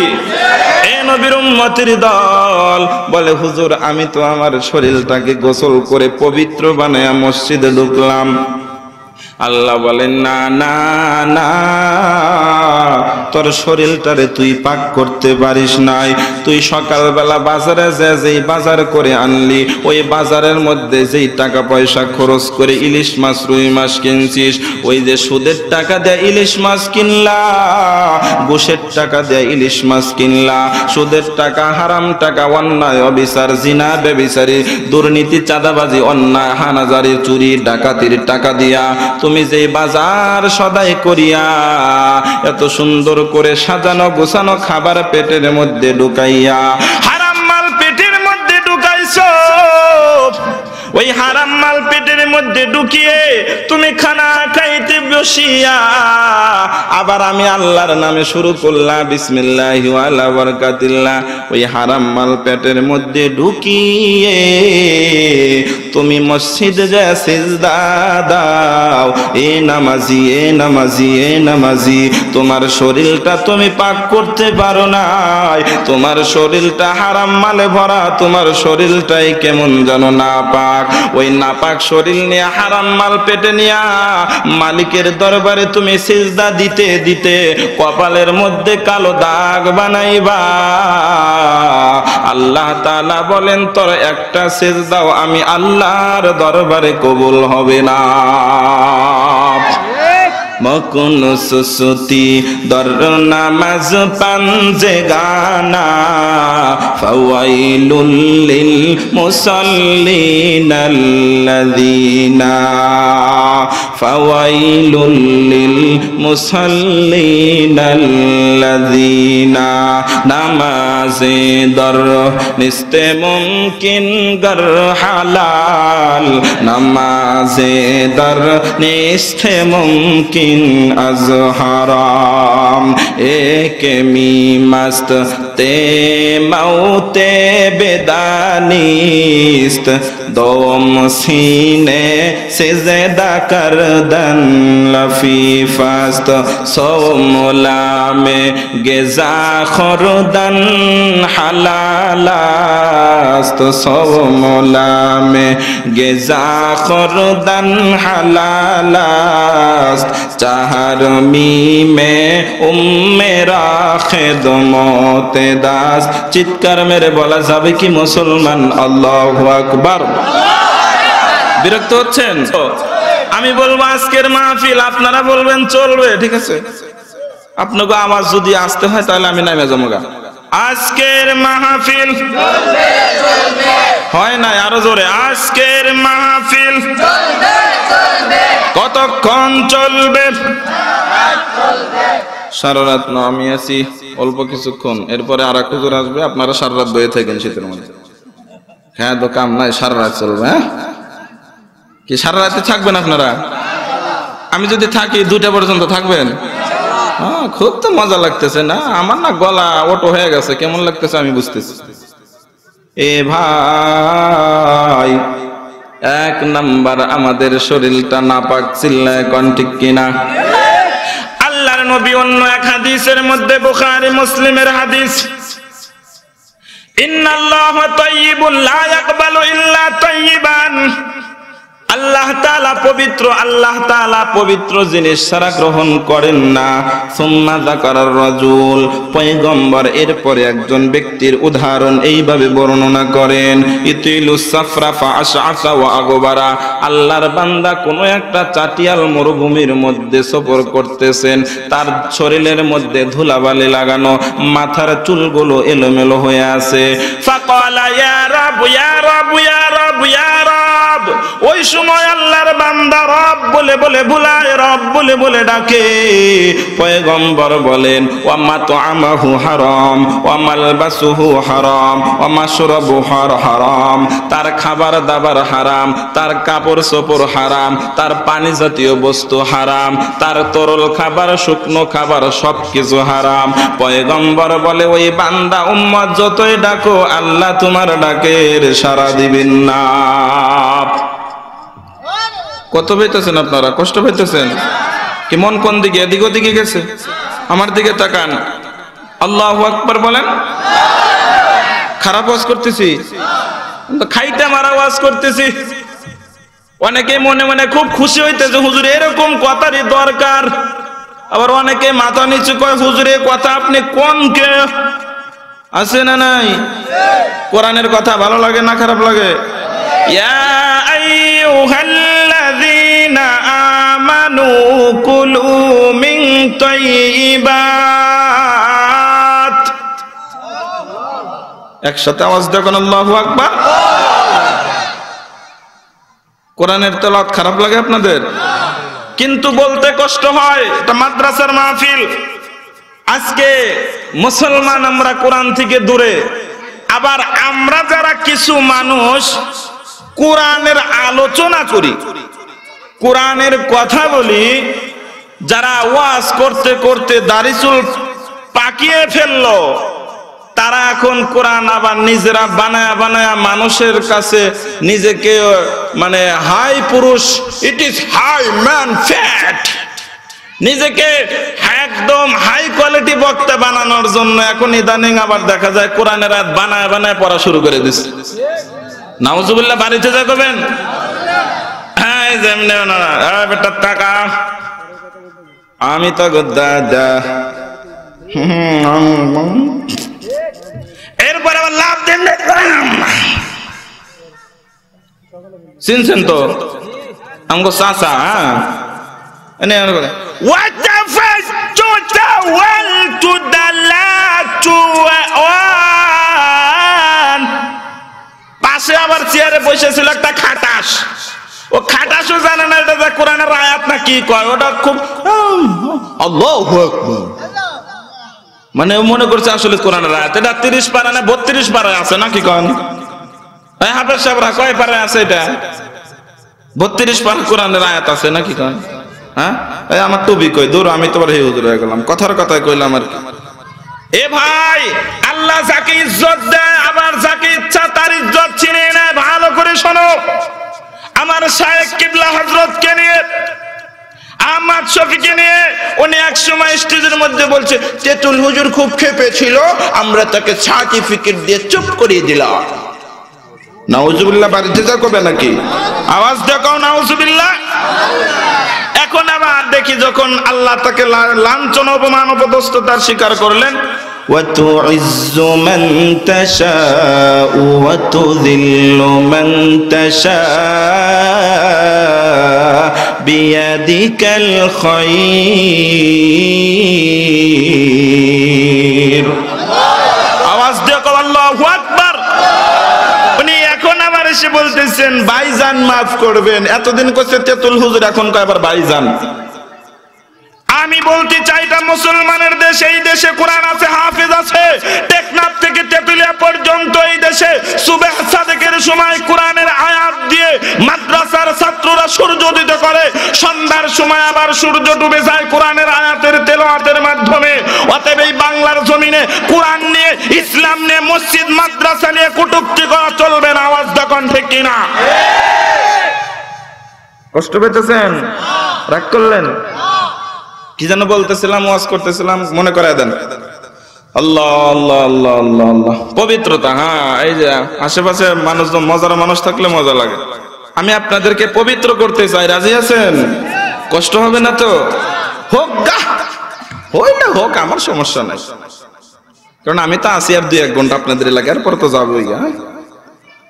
এ নবীর উম্মতের দল বলে হুজুর আমি তো আমার শরীরটাকে গোসল করে পবিত্র বানায়া মসজিদে ঢুকলাম। আল্লাহ বলেন না না না, তোর শরীরটারে তুই পাক করতে পারিস নাই। তুই সকালবেলা বাজারে যেই বাজার করে আনলি, ওই বাজারের মধ্যে যেই টাকা পয়সা খরচ করে ইলিশ মাছ, রুই মাছ কিনছিস, ওই যে সুদের টাকা দেয় ইলিশ মাছ কিনলা, ঘুষের টাকা দেয় ইলিশ মাছ কিনলা, সুদের টাকা, হারাম টাকা, অন্যায় অবিচার, জিনা বেবিচারি, দুর্নীতি, চাঁদাবাজি, অন্যায়, হানাজারি, চুরি ডাকাতির টাকা দিয়া তুমি যে বাজার সদাই করিয়া এত সুন্দর করে সাজানো গোছানো খাবার পেটের মধ্যে ঢুকাইয়া হারাম মাল পেটের মধ্যে ঢুকাইছো, ওই হারাম মাল পেটের মধ্যে ঢুকিয়ে তুমি খানা খাইতে বসিয়া আবার আমি আল্লাহর নামে শুরু করলাম বিসমিল্লাহি ওয়া আলা বারাকাতিল্লাহ, ওই হারাম মাল পেটের মধ্যে ঢুকিয়ে তুমি মসজিদে যা সিজদা দাও, এ নামাজি, এ নামাজি, এ নামাজি, তোমার শরীরটা তুমি পাক করতে পারো নাই, তোমার শরীরটা হারাম মালে ভরা, তোমার শরীরটাই কেমন যেন না পাক। ওই নাপাক শরীর নিয়ে হারাম মাল পেটে নিয়া মালিকের দরবারে তুমি সিজদা দিতে দিতে কপালের মধ্যে কালো দাগ বানাইবা। আল্লাহ তাআলা বলেন তোর একটা সিজদাও আমি আল্লাহর দরবারে কবুল হবে না। মকুন সুসুতি দর নামাজ পাঞ্জে গানা, ফাওয়াইলুল লিল মুসাল্লিনাল্লাযিনা, ফাওয়াইলুল লিল মুসাল্লিনাল্লাযিনা, নামাজে দর নিস্তে মুমকিন গর হালাল, নামাজে দর নিস্তে মুমকিন আজ হারাম, একে মি মস্ত তে মৌতে বেদানিস্ত, দোম সিনে से ज़ेदा कर दन लफीफास्त, सोमुला में गेजा खुरदन हलालास्त, सोमुला में गेजा खुरदन हलालास्त, चाहर मी में उम्मेरा खेदमोते दास्त। चित्कार मेरे बोला जाबे कि मुसलमान अल्लाहु আকবার। বিরক্ত হচ্ছেন? আমি বলবো আজকের মাহফিল, আপনারা বলবেন চলবে, ঠিক আছে? আপনাকে আওয়াজ যদি আসতে হয় তাহলে আমি নামে যাবো। আজকের মাহফিল চলবে চলবে, হয় না? আরো জোরে, আজকের মাহফিল চলবে চলবে। কতক্ষণ চলবে? সারা রাত না, আমি আছি অল্প কিছুক্ষণ, এরপরে আর এক হুজুর আসবে, আপনারা সারা রাত বয়ে থাকেন শীতের মধ্যে। হ্যাঁ, তো কাম নাই, সারা রাত চলবে। হ্যাঁ, কি সারা রাতে থাকবেন আপনারা? আমি যদি থাকি 2টা পর্যন্ত থাকবেন? হ্যাঁ, খুব তো মজা লাগতেছে না? আমার না গলা ওটো হয়ে গেছে, কেমন লাগতেছে আমি বুঝতেছি। এ ভাই, 1 নাম্বার আমাদের শরীরটা নাপাক, চিল্লায় কোন ঠিক কিনা? আল্লাহর নবী অন্য এক হাদিসের মধ্যে, বুখারী মুসলিমের হাদিস, ইন্নাল্লাহা তাইয়্যিবুন লা ইয়াকবালু ইল্লা তাইয়্যিবান, আল্লাহ তাআলা তাআলা পবিত্র, আল্লাহ তাআলা পবিত্র জিনিস ছাড়া গ্রহণ করেন না। সুম্মা যাকারার রাজুল, পয়গম্বর এরপরে একজন ব্যক্তির উদাহরণ এইভাবে বর্ণনা করেন, ইতিলুস সাফরা ফাআশআসা ওয়া আগবারা। আল্লাহর বান্দা কোনো একটা চাটিয়াল মরুভূমির মধ্যে সফর করতেছেন, তার শরীরের মধ্যে ধুলাবালি লাগানো, মাথার চুলগুলো এলোমেলো হয়ে আছে। ফাকালা ইয়া রাব ইয়া রাব ইয়া রাব ইয়া রাব, ওই সময় আল্লাহর বান্দা রব বলে বলে বুলায়, রব বলে বলে ডাকে। পয়গম্বর বলেন, ওয়া মাতআমাহু হারাম ওয়া মালবাসুহু হারাম ওয়া মাশরাবুহু হারাম, তার খাবার দাবার হারাম, তার কাপড় চোপড় হারাম, তার পানি জাতীয় বস্তু হারাম, তার তরল খাবার শুকনো খাবার সবকিছু হারাম। পয়গম্বর বলে, ওই বান্দা উম্মত যতই ডাকো আল্লাহ তোমার ডাকের সাড়া দিবেন না। কত পাইতেছেন আপনারা? কষ্ট পাইতেছেন কি? মন কোন দিকে? এদিক ওদিকে গেছে? আমার দিকে তাকান। আল্লাহু আকবার বলেন। খারাপ ওয়াজ করতেছি? খাইতে মারা ওয়াজ করতেছি। অনেকে মনে মনে খুব খুশি হইতেছে, হুজুর এরকম কথারই দরকার। আবার অনেকে মাথা নিচু কয়, হুজুর এই কথা আপনি কোন কে? আছে না নাই? কোরআনের কথা ভালো লাগে না খারাপ লাগে? ইয়া আইয়ুহাল্লাযীনা আমানু কুলু মিন তাইয়্যিবাত। একসাথে আওয়াজ দেখুন, আল্লাহু আকবার। কোরআনের তেলাওয়াত খারাপ লাগে আপনাদের? কিন্তু বলতে কষ্ট হয়, এটা মাদ্রাসার মাহফিল। আজকে মুসলমান আমরা কোরআন থেকে দূরে, আবার আমরা যারা কিছু মানুষ কোরআনের আলোচনা করি, কোরআনের কথা বলি, যারা ওয়াজ করতে করতে দাড়ি চুল পাকিয়ে ফেললো, তারা এখন কোরআন আবার নিজেরা বানায়া বানায়া মানুষের কাছে নিজেকে মানে হাই পুরুষ, it is high man fat, নিজেকে একদম হাই কোয়ালিটি বক্তা বানানোর জন্য এখন ইদানিং আবার দেখা যায় কোরআনের আয়াত বানায় বানায় পড়া শুরু করে দিচ্ছে। নাউজুবিল্লাহ। বাড়িতে যাবেন? হ্যাঁ, যেমনি বেটা টাকা আমি তো দাদা, এরপর আবার লাভ দেন। চিনছেন তো আমগো চাচা? পাশে আবার চেয়ারে বসেছিল একটা খাটাস, ও খাটাসও জানে না এটা যে কোরআনের আয়াত না কি কয়। ওটা খুব আল্লাহু আকবার মানে মনে করছে আসলে কোরআনের আয়াত। এটা 30 পারা না 32 পারা আছে নাকি কন? হাফেজ সাহেবরা কয় পারা আছে? এটা 32 পারা কোরআনের আয়াত আছে নাকি কন? হ্যাঁ, আমার টুবি কই দূর, আমি তোমার হে হুজুর হয়ে গেলাম, কথার কথায় কইলাম আর কি। এ ভাই, আল্লাহ যাকে ইজ্জত দেয় আবার যাকে ইচ্ছা তার ইজ্জত ছিনিয়ে নেয়। ভালো করে শোনো, আমার শায়েখ কিবলা হযরতকে নিয়ে, আহমদ শফিকে নিয়ে উনি এক সময় স্টেজের মধ্যে বলছে, তেতুল হুজুর খুব ক্ষেপে ছিল, আমরা তাকে সার্টিফিকেট দিয়ে চুপ করিয়ে দিলাম। নাউজুবিল্লাহ। বাড়িতে যা করবে নাকি? আওয়াজ দেখাও নাউজুবিল্লাহ। এখন আবার দেখি যখন আল্লাহ তাকে লাঞ্ছনা অপমান অপদস্থতার শিকার করলেন, وَتُعِزُّ مَن تَشَاءُ وَتُذِلُّ مَن تَشَاءُ بِيَدِكَ الْخَيْرُ। আওয়াজ দেখো, আল্লাহু আকবার। উনি এখন আবার এসে বলতেছেন, ভাইজান মাফ করবেন, এতদিন করছে তেতুল হুজুর, এখন কয় আবার ভাইজান। আমি বলতে চাই, এটা মুসলমানের দেশ, এই দেশে কোরআন আছে, হাফেজ আছে। টেকনাফ থেকে তেতুলিয়া পর্যন্ত এই দেশে সুবহ সাদেকের সময় কোরআনের আয়াত দিয়ে মাদ্রাসার ছাত্ররা সূর্য উদিত করে, সন্ধ্যার সময় আবার সূর্য ডুবে যায় কোরআনের আয়াতের তেলাওয়াতের মাধ্যমে। অতএব এই বাংলার জমিনে কোরআন নিয়ে, ইসলাম নিয়ে, মসজিদ মাদ্রাসা নিয়ে কটূক্তি করা চলবে না। আওয়াজ দেখুন ঠিক কিনা? কষ্ট পেতেছেন? রাগ করলেন? কি যেন বলতেছিলাম, ওয়াজ করতেছিলাম, মনে করায় দেন। আল্লাহ আল্লাহ আল্লাহ আল্লাহ আল্লাহ, পবিত্রতা। হ্যাঁ, এই যে আশেপাশে মানুষজন, মজার মানুষ থাকলে মজা লাগে। আমি আপনাদেরকে পবিত্র করতে চাই, রাজি আছেন? কষ্ট হবে না তো? হোক গা, হই না হোক, আমার সমস্যা নাই, কারণ আমি তো আছি আর 2-1 ঘন্টা আপনাদের এলাকার পর তো যাবোই।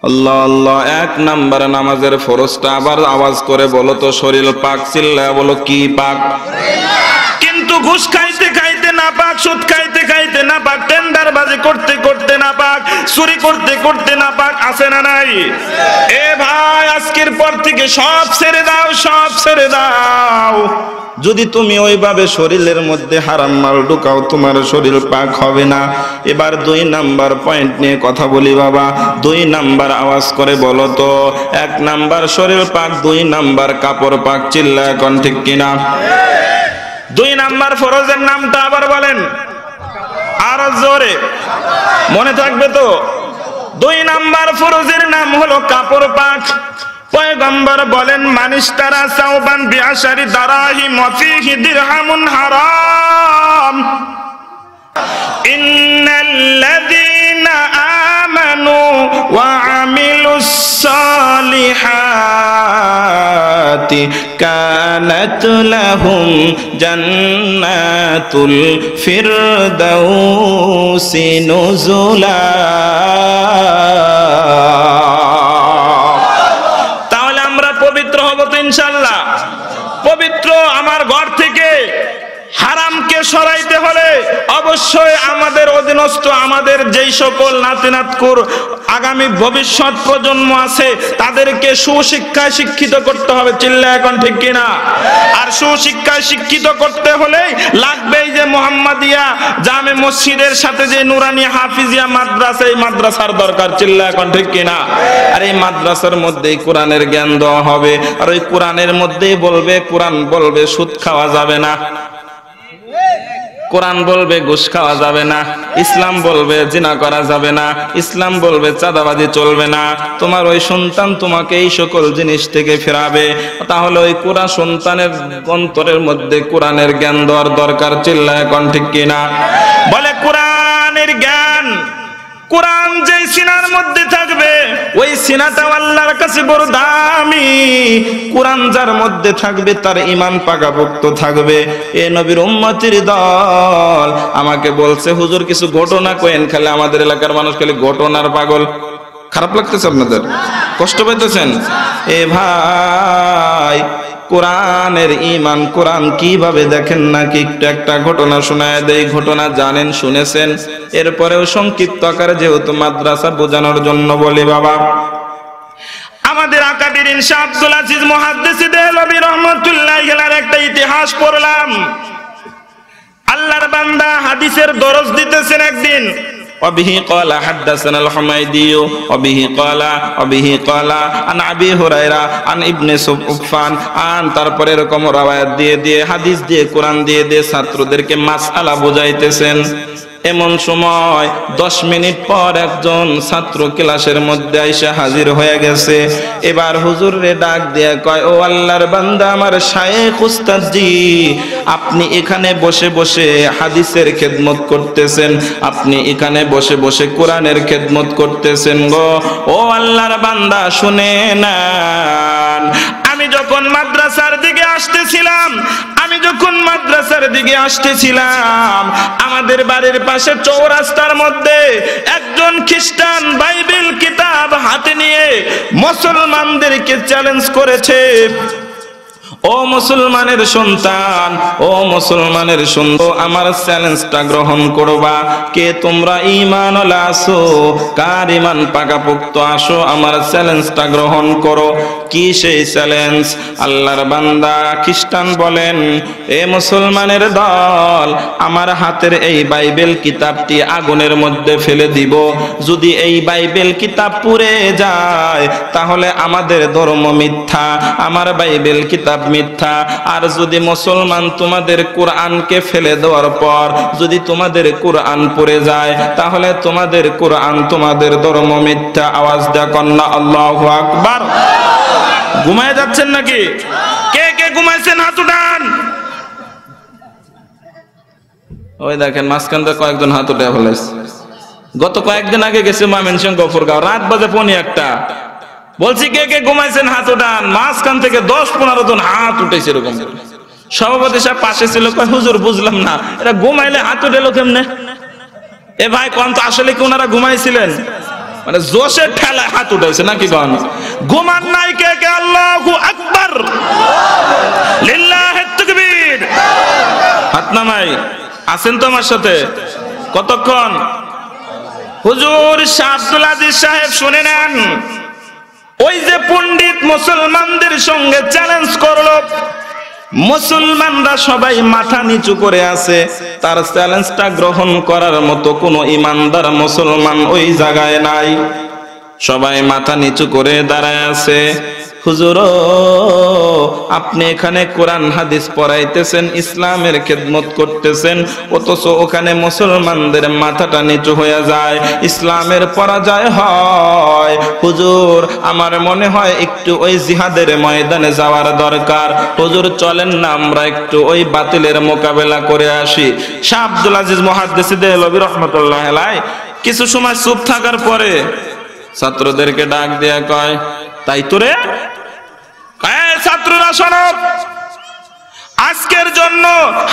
আল্লাহ আল্লাহ। 1 নাম্বার নামাজের ফরজটা আবার আওয়াজ করে বলো তো, শরীর পাক, চিল্লায় বলো কি পাক? কিন্তু ঘুষ খাইতে খাইতে না পাক, সুদ খাইতে খাইতে না পাক, টেন্ডারবাজি করতে করতে না পাক, চুরি করতে করতে না পাক, আছে না নাই? এ ভাই, আজকের পর থেকে সব ছেড়ে দাও, সব ছেড়ে দাও। যদি তুমি ওইভাবে শরীরের মধ্যে হারাম মাল ঢুকাও, তোমার শরীর পাক হবে না। এবার 2 নাম্বার পয়েন্ট নিয়ে কথা বলি বাবা। 2 নাম্বার আওয়াজ করে বলো তো। 1 নাম্বার শরীর পাক, 2 নাম্বার কাপড় পাক, চিল্লায় এখন ঠিক কিনা? 2 নাম্বার ফরজের নামটা আবার বলেন, আরো জোরে, মনে থাকবে তো? 2 নাম্বার ফরজের নাম হলো কাপড় পাক। পয়গম্বর বলেন, মানিস্তারা সাওবান বিআশারি দারাহিম ওয়া ফীহি দিরহামুন হারাম। ইন্নাল্লাযীনা আমানু ওয়া আমিলুস সালিহাতি কানাত লাহুম জান্নাতুল ফিরদাউসি নুজুলা। পবিত্র হব তো ইনশাআল্লাহ। পবিত্র আমার ঘর থেকে হারামকে সরাইতে হলে অবশ্যই আমাদের অধীনস্থ, আমাদের যেই সকল নাতি নাতকুর আগামী ভবিষ্যৎ প্রজন্ম আছে, তাদেরকে সুশিক্ষায় শিক্ষিত করতে হবে, চিল্লা এখন ঠিক কিনা? আর সুশিক্ষায় শিক্ষিত করতে হলে লাগবেই যে মুহাম্মাদিয়া জামে মসজিদের সাথে যে নুরানি হাফিজিয়া মাদ্রাসা, এই মাদ্রাসার দরকার, চিল্লা এখন ঠিক কিনা? আর এই মাদ্রাসার মধ্যেই কোরআনের জ্ঞান দেওয়া হবে, আর ওই কোরআনের মধ্যেই বলবে, কোরআন বলবে সুদ খাওয়া যাবে না, কোরআন বলবে ঘুষ খাওয়া যাবে না, ইসলাম বলবে জিনা করা যাবে না, ইসলাম বলবে চাঁদাবাজি চলবে না। তোমার ওই সন্তান তোমাকে এই সকল জিনিস থেকে ফেরাবে। তাহলে ওই কোরআন সন্তানের অন্তরের মধ্যে কোরআনের জ্ঞান দেওয়ার দরকার, চিল্লায় এখন ঠিক কিনা? বলে কোরআনের জ্ঞান, কোরআন যেই সিনার মধ্যে থাকবে, ওই সিনাটাও আল্লাহর কাছে বড় দামি। কোরআন যার মধ্যে থাকবে তার ঈমান পাকাপোক্ত থাকবে। এ নবীর উম্মতের দল আমাকে বলছে, হুজুর কিছু ঘটনা কয়েন, খালি আমাদের এলাকার মানুষ খালি ঘটনার পাগল। খারাপ লাগতেছে আপনাদের? কষ্ট পাইতেছেন? এ ভাই, কোরআনের ঈমান, কোরআন কিভাবে দেখেন নাকি? একটু একটা ঘটনা শোনায় দেই। ঘটনা জানেন, শুনেছেন, এরপরেও সংক্ষিপ্ত আকারে যেহেতু মাদ্রাসা বোঝানোর জন্য বলি বাবা। আমাদের আকাবিরিন শাহ আব্দুল আজিজ মুহাদ্দিস দেহলভী রাহমাতুল্লাহি আলাইহির একটা ইতিহাস পড়লাম। আল্লাহর বান্দা হাদিসের দরস দিতেছেন একদিন। وبه قال حدثنا الحميدي وبه قال عن ابي هريره عن ابن سفيان عن তারপরে এরকম রাওয়ায়াত দিয়ে হাদিস দিয়ে কোরআন দিয়ে ছাত্রদেরকে মাসআলা বুঝাইতেছেন। এমন সময় 10 মিনিট পর একজন ছাত্র ক্লাসের মধ্যে আইসা হাজির হয়ে গেছে। এবার হুজুরে ডাক দিয়ে কয়, ও আল্লাহর বান্দা, আমার শায়েখ উস্তাদ জি, আপনি এখানে বসে বসে হাদিসের খেদমত করতেছেন, আপনি এখানে বসে বসে কোরআনের খেদমত করতেছেন গো। ও আল্লাহর বান্দা, শুনে নেন, আমি যখন মাদ্রাসার দিকে আসতেছিলাম, আমাদের বাড়ির পাশে চৌরাস্তার মধ্যে একজন খ্রিস্টান বাইবেল কিতাব হাতে নিয়ে মুসলমানদেরকে চ্যালেঞ্জ করেছে। ও মুসলমানের সন্তান, ও মুসলমানের সন্তান, আমার চ্যালেঞ্জটা গ্রহণ করবা। কে তোমরা ঈমানওয়ালা আছো? কার ঈমান পাকাপোক্ত? আসো আমার চ্যালেঞ্জটা গ্রহণ করো। কি সেই চ্যালেঞ্জ? আল্লাহর বান্দা খ্রিস্টান বলেন, এ মুসলমানের দল, আমার হাতের এই বাইবেল কিতাবটি আগুনের মধ্যে ফেলে দিব। যদি এই বাইবেল কিতাব পুড়ে যায় তাহলে আমাদের ধর্ম মিথ্যা, আমার বাইবেল কিতাব মিথ্যা। আর যদি মুসলমান তোমাদের কোরআনকে ফেলে দেওয়ার পর যদি তোমাদের কোরআন পড়ে যায় তাহলে তোমাদের কোরআন, তোমাদের ধর্ম মিথ্যা। আওয়াজ দেয়া কন্যা আল্লাহু আকবার। ঘুমায় যাচ্ছেন নাকি? কে কে ঘুমাইছেন হাত উঠান। ওই দেখেন মাঝখান থেকে কয়েকজন হাত উঠে ফেলেছে। গত কয়েকদিন আগে গেছে ময়মনসিংহ গফরগাঁও, রাত বাজে 1:45। বলছি কে কে ঘুমাইছেন হাত উঠান। মাঝখান থেকে 10-15 জন হাত উঠেছে এরকম। সভাপতি সাহেব পাশে ছিল, কয় হুজুর বুঝলাম না এরা ঘুমাইলে হাত উঠেলো কেমনে? এ ভাই কোন তো আসলে কি ওনারা ঘুমাইছিলেন? মানে জোশের ঠেলায় হাত উঠেছে নাকি কোন? ঘুমান নাই কে কে? আল্লাহু আকবার, লিল্লাহি তাকবীর। হাত নামাই আছেন তো আমার সাথে? কতক্ষণ? হুজুর শাহ আব্দুল আজিজ সাহেব শুনে নেন, ওই যে পণ্ডিত মুসলমানদের সঙ্গে চ্যালেঞ্জ করলো, মুসলমানরা সবাই মাথা নিচু করে আছে, তার চ্যালেঞ্জটা গ্রহণ করার মতো কোনো ইমানদার মুসলমান ওই জায়গায় নাই। সবাই মাথা নিচু করে দাঁড়ায় আছে। হুজুর আপনি এখানে কোরআন হাদিস পড়াইতেছেন, ইসলামের খেদমত করতেছেন, অথচ ওখানে মুসলমানদের মাথাটা নিচু হয়ে যায়, ইসলামের পরাজয় হয়। হুজুর আমার মনে হয় একটু ওই জিহাদের ময়দানে যাওয়ার দরকার। হুজুর চলেন না আমরা একটু ওই বাতিলের মোকাবেলা করে আসি। শাহ আব্দুল আজিজ মুহাদ্দিস দেহলভী রাহমাতুল্লাহ আলাইহি কিছু সময় চুপ থাকার পরে ছাত্রদেরকে ডাক দেয়া কয়, তাই তো রে, ছাত্ররা শোনো, আজকের জন্য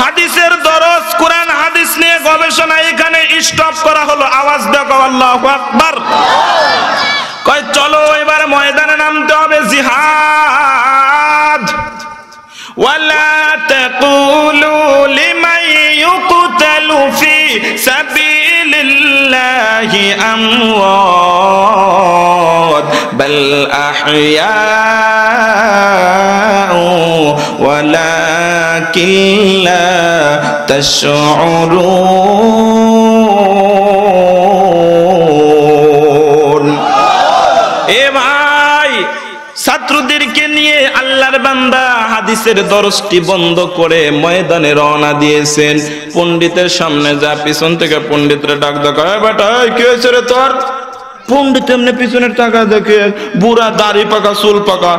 হাদিসের দরস, কোরআন হাদিস নিয়ে গবেষণা এখানে স্টপ করা হলো। আওয়াজ দেখো আল্লাহু আকবার। কয় চলো এবার ময়দানে নামতে হবে, জিহাদ। ওয়ালা তাকুলু লিমান ইউকতালু ফি সাবিলিল্লাহি আমওয়াত বাল আহইয়াউ ওয়ালাকিন লা তাশউরুন। এ ভাই, ছাত্রদেরকে নিয়ে আল্লাহর বান্দা হাদিসের দরসটি বন্ধ করে ময়দানে রওনা দিয়েছেন। পণ্ডিতের সামনে যা পিছন থেকে পণ্ডিতরা ডাক ডাক, বেটা কি হয়েছে রে তোর? পণ্ডিত এমনি পিছনের টাকা দেখে, বুড়া দাড়ি পাকা চুল পাকা,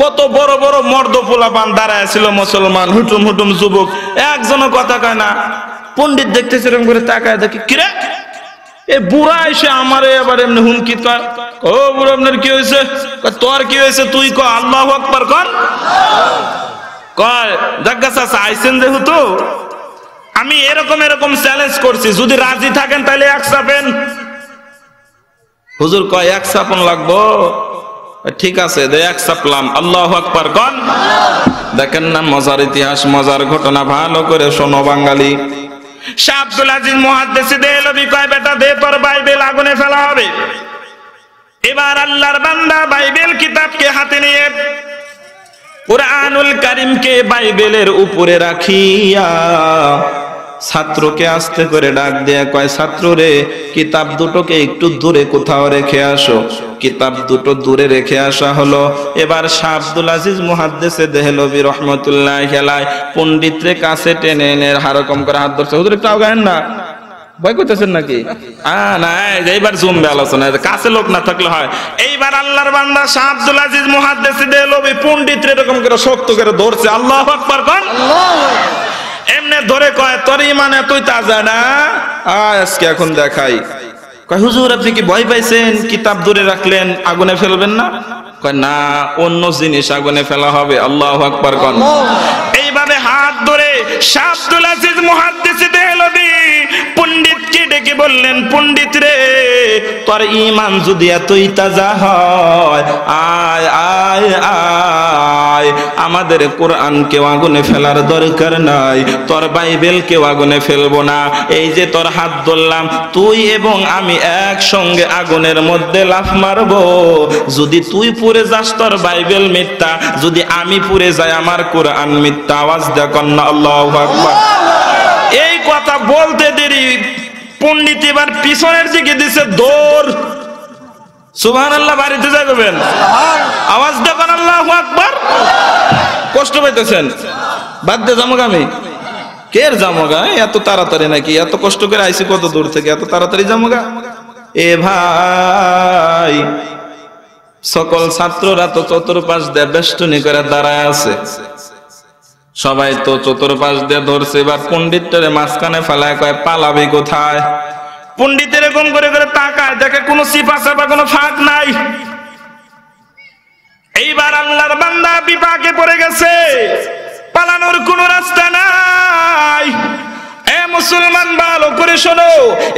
কত বড় বড় মর্দ পোলাপান দাঁড়ায় ছিল মুসলমান, হুটুম হুটুম যুবক, একজনও কথা কয় না। পণ্ডিত দেখতেছে এরকম করে তাকায় দেখে, কিরে এ বুড়া এসে আমারে এবার এমনি হুমকি কয়। ও বুড়া আপনার কি হয়েছে? তোর কি হয়েছে তুই ক, আল্লাহু আকবার কর। কয় জাগ্গা চাচা আইছেন যেহেতু আমি এরকম এরকম চ্যালেঞ্জ করছি, যদি রাজি থাকেন তাহলে এক চাপেন। হুজুর কয় এক চাপন লাগবো? ঠিক আছে দে এক চাপলাম, আল্লাহু আকবার কন। দেখেন না মজার ইতিহাস, মজার ঘটনা, ভালো করে শোনো বাঙালি। শাহ আব্দুল আজিজ মুহাদ্দিস দেহলভী কয়, বেটা দে তোর বাইবেল, আগুনে ফেলা হবে। এবার আল্লাহর বান্দা বাইবেল কিতাবকে হাতে নিয়ে কুরআনুল কারীমকে বাইবেলের উপরে রাখিয়া ছাত্রকে আস্তে করে ডাক দেয়া কয়, ছাত্র রে কিতাব দুটোকে একটু দূরে কোথাও রেখে আসো। কিতাব দুটো দূরে রেখে আসা হলো। এবার শাহ আব্দুল আজিজ মুহাদ্দিস দেহলভী রাহমাতুল্লাহি আলাইহি পণ্ডিতরে কাছে টেনে এনে হারকম করে হাত ধরছে। হুজুর একটু আগায়েন না, ভয় করতেছেন নাকি? না এইবার জমবে আলোচনা, কাছে লোক না থাকলে হয়। এইবার আল্লাহর বান্দা শাহ আব্দুল আজিজ মুহাদ্দিস দেহলভী পণ্ডিতরে এরকম করে শক্ত করে ধরছে। আল্লাহু আকবার কোন। এমনে ধরে কয়, তোর ইমান এতই তাজা না, আজকে এখন দেখাই। কয় হুজুর আপনি কি ভয় পাইছেন? কিতাব দূরে রাখলেন, আগুনে ফেলবেন না? কয় না, অন্য জিনিস আগুনে ফেলা হবে। আল্লাহু আকবার কোন। এইভাবে হাত ধরে শাহ আব্দুল আজিজ মুহাদ্দিস দেহলভী পণ্ডিতকে ডেকে বললেন, পণ্ডিত রে তোর ঈমান যদি এতই তাজা হয়, আয় আয় আয়, আমাদের কোরআন কেউ আগুনে ফেলার দরকার নাই, তোর বাইবেল কেউ আগুনে ফেলবো না। এই যে তোর হাত ধরলাম, তুই এবং আমি একসঙ্গে আগুনের মধ্যে লাফ মারবো। যদি তুই পুড়ে যাস তোর বাইবেল মিথ্যা, যদি আমি পুড়ে যাই আমার কোরআন মিথ্যা। আওয়াজ দেখুন না আল্লাহু আকবার। এই কথা বলতে দেরি পণ্ডিত এবার পিছনের দিকে দিছে দৌড়। সুবহানাল্লাহ, বাড়িতে যাবেন, আওয়াজ দেখুন আল্লাহু আকবার। কষ্ট পাইতেছেন? বাদ দে জামগা, আমি কের জামগা, এত তাড়াতাড়ি নাকি? এত কষ্ট করে আইছি কত দূর থেকে, এত তাড়াতাড়ি জামগা? এ ভাই, সকল ছাত্ররা তো চতুর্পাশ দিয়ে বেষ্টনী করে দাঁড়ায় আছে, সবাই তো চতুর্পাশ দিয়ে ধরছে। এবার পণ্ডিতটারে মাঝখানে ফেলায় কয়, পালাবি কোথায়? পণ্ডিত এরকম করে করে তাকায়, দেখে কোনো চিপা চাপা কোনো ফাঁক নাই। এইবার আল্লাহর বান্দা বিপাকে পড়ে গেছে, পালানোর কোনো রাস্তা নাই। এ মুসলমান ভালো করে শোনো,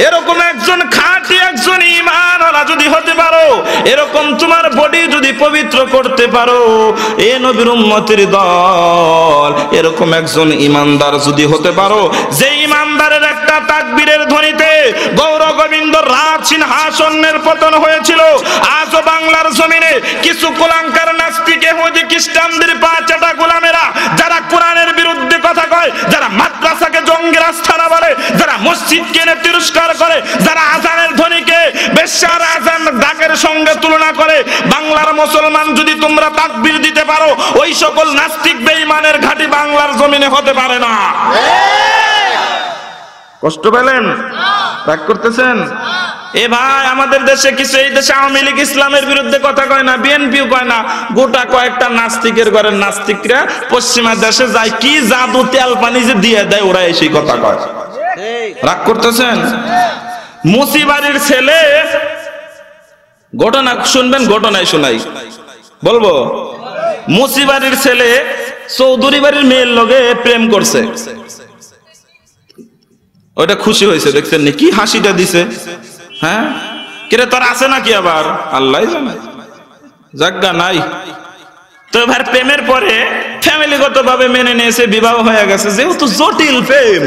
এরকম একজন খাঁটি একজন ঈমানওয়ালা যদি হতে পারো, এরকম তোমার বডি যদি পবিত্র করতে পারো, এ নবীর উম্মতের দল, এরকম একজন ঈমানদার যদি হতে পারো, যে ঈমানদারের একটা তাকবীরের ধ্বনিতে গৌর গোবিন্দ রাজ সিংহাসনের পতন হয়েছিল, আজও বাংলার জমিনে কিছু কুলাঙ্কার নাস্তিক ইহুদি খ্রিস্টানদের পা চাটা গোলামেরা, যারা কোরআনের বিরুদ্ধে কথা কয়, যারা মাদ্রাসাকে জঙ্গির আস্থানা বলে, যারা মসজিদকে তিরস্কার করে, যারা আজানের ধ্বনিকে বেশ্যার আজান ডাকের সঙ্গে তুলনা করে, বাংলার মুসলমান যদি তোমরা তাকবীর দিতে পারো, ওই সকল নাস্তিক বেঈমানের ঘাঁটি বাংলার জমিনে হতে পারে না। কষ্ট পেলেন? রাগ করতেছেন? এ ভাই, আমাদের দেশে কিছু, এই দেশে আওয়ামী লীগ ইসলামের বিরুদ্ধে কথা কয় না, বিএনপিও কয় না, গোটা কয়েকটা নাস্তিকের ঘরের নাস্তিকরা পশ্চিমা দেশে যায়, কি জাদু তেল পানি যে দিয়ে দেয়, ওরা এসে কথা কয়। রাগ করতেছেন? মুসিবাড়ির ছেলে, ঘটনা শুনবেন, ঘটনায় শোনাই, বলবো। মুসিবাড়ির ছেলে চৌধুরী বাড়ির মেয়ের লগে প্রেম করছে, ওইটা খুশি হয়েছে, দেখছেন নি কি হাসিটা দিছে? হ্যাঁ, কিরে তোর আছে নাকি আবার? আল্লাহ জানে, জায়গা নাই তো। এবার প্রেমের পরে ফ্যামিলিগত ভাবে মেনে নিয়েছে, বিবাহ হয়ে গেছে। যেহেতু জটিল প্রেম,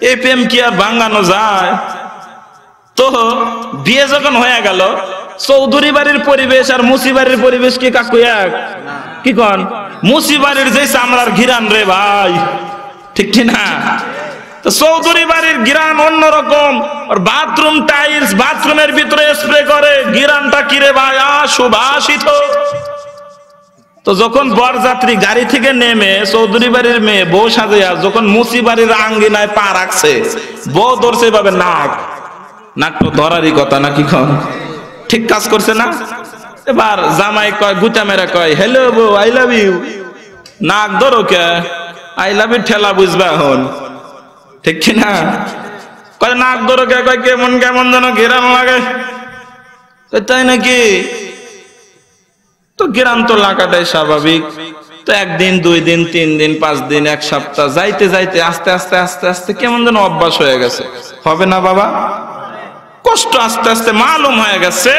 এই প্রেম কি আর ভাঙানো যায়? তো বিয়ে যখন হয়ে গেল, চৌধুরী বাড়ির পরিবেশ আর মুসিবাড়ির পরিবেশ কি কাকু এক? কি কন? মুসিবাড়ির যে চামড়ার ঘিরান রে ভাই, ঠিক না? চৌধুরী বাড়ির গিরান অন্যরকম, আর বাথরুম টাইলস, বাথরুমের ভিতরে স্প্রে করে, গিরানটা কিরে ভাই সুবাসিত। তো যখন বরযাত্রী গাড়ি থেকে নেমে চৌধুরী বাড়ির মেয়ে বউ সাজিয়া যখন মুসি বাড়ির আঙ্গিনায় পা রাখছে, বউ ধরছে ভাবে নাক, নাক তো ধরারই কথা নাকি? কন ঠিক কাজ করছে না? এবার জামাই কয়, গুতা মেরা কয়, হ্যালো বউ, আই লাভ ইউ। নাক ধরো কে? আই লাভ ইউ ঠেলা বুঝবা এখন, ঠিক কিনা? কয় নাক ধরো কে? কয় কেমন কেমন যেন ঘেরান লাগে। তাই নাকি? তো ঘেরান তো লাগাটাই স্বাভাবিক। তো একদিন, 2 দিন, 3 দিন, 5 দিন, 1 সপ্তাহ যাইতে যাইতে আস্তে আস্তে আস্তে আস্তে কেমন যেন অভ্যাস হয়ে গেছে। হবে না বাবা? কষ্ট আস্তে আস্তে মালুম হয়ে গেছে,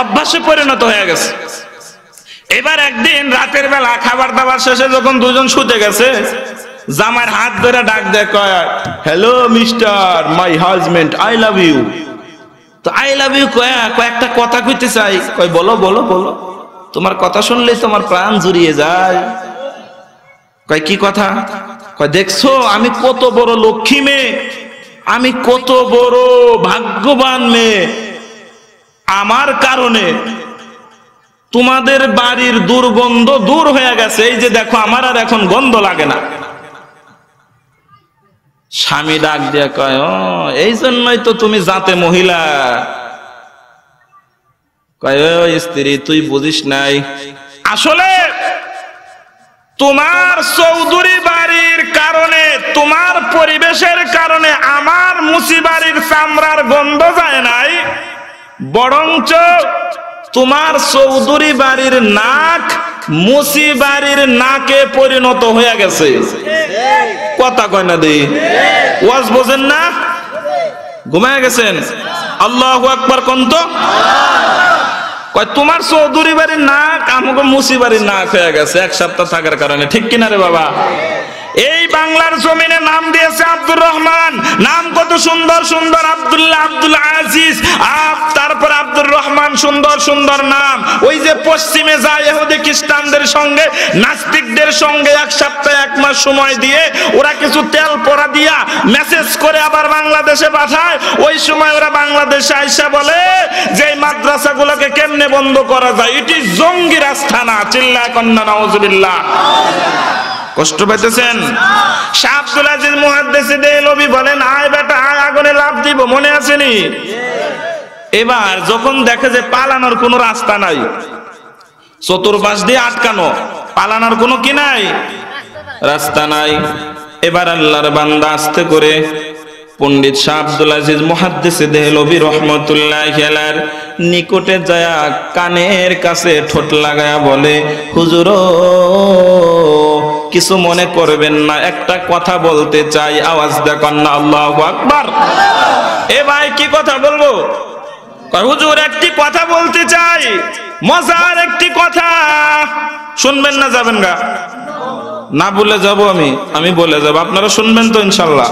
অভ্যাসে পরিণত হয়ে গেছে। এবার একদিন রাতের বেলা খাবার দাবার শেষে যখন দুজন শুতে গেছে, জামার হাত ধরে ডাক দেয়, কয়, hello mister my husband, I love you. তো আই লাভ ইউ কয়েকটা কথা কইতে চাই। কয় বলো বলো বলো, তোমার কথা শুনলে তোমার প্রাণ জুড়িয়ে যায়। কয় কি কথা? কয় দেখছো আমি কত বড় লক্ষ্মী মেয়ে, আমি কত বড় ভাগ্যবান মেয়ে, আমার কারণে তোমাদের বাড়ির দুর্গন্ধ দূর হয়ে গেছে। এই যে দেখো, আমার আর এখন গন্ধ লাগে না। স্বামী ডাক দিয়া কয়, ও এই জন্যই তো তুমি জাতে মহিলা। কয় ও স্ত্রী, তুই বুঝিস নাই, আসলে তোমার চৌধুরী বাড়ির কারণে, তোমার পরিবেশের কারণে আমার মুসিবাড়ির চামড়ার গন্ধ যায় নাই, বরঞ্চ তোমার চৌধুরী বাড়ির নাক মুসিবাড়ির নাকে পরিণত হয়ে গেছে। কথা কয় না দেই? ওয়াজ বোঝেন না? ঘুমায় গেছেন? আল্লাহু আকবার কোন তো? কয় তোমার চৌধুরী বাড়ির নাক আমাকে মুসিবাড়ির নাক হয়ে গেছে 1 সপ্তাহ থাকার কারণে। ঠিক কিনা রে বাবা? এই বাংলার জমিনে নাম দিয়েছে আব্দুর রহমান, নাম কত সুন্দর সুন্দর, আব্দুল্লাহ, আব্দুল আজিজ, তারপর আব্দুর রহমান, সুন্দর সুন্দর নাম। ওই যে পশ্চিমে যায় ইহুদি খ্রিস্টানদের সঙ্গে, নাস্তিকদের সঙ্গে 1 সপ্তাহ 1 মাস সময় দিয়ে ওরা কিছু তেল পরা দিয়া মেসেজ করে আবার বাংলাদেশে পাঠায়। ওই সময় ওরা বাংলাদেশে আইসা বলে যে এই মাদ্রাসাগুলোকে কেমনে বন্ধ করা যায়, এটি জঙ্গির আস্থানা। চিল্লায় কন্যা নাউজুবিল্লাহ। কষ্ট পাইতেছেন? শাহ আব্দুল আজিজ মুহাদ্দিস দেহলভী বলেন, আয় বেটা আয়, আগুনে লাফ দিব, মনে আছেনি? এবার যখন দেখে যে পালানোর কোনো রাস্তা নাই, চতুর্পাশ দিয়ে আটকানো, পালানোর কোনো কি নাই, রাস্তা নাই, এবার আল্লাহর বান্দা আস্তে করে পণ্ডিত শাহ আব্দুল আজিজ মুহাদ্দিস দেহলভী রহমতুল্লাহি আলাইহির নিকটে যায় কানের কাছে ঠোঁট লাগায়া বলে, হুজুর কিছু মনে করবেন না, একটা কথা বলতে চাই, আওয়াজ দেখান না আল্লাহু আকবার। এ ভাই কি কথা বলবো? হুজুর একটি কথা বলতে চাই, মজার একটি কথা, শুনবেন না যাবেন গা? না বলে যাব আমি বলে যাব, আপনারা শুনবেন তো ইনশাআল্লাহ?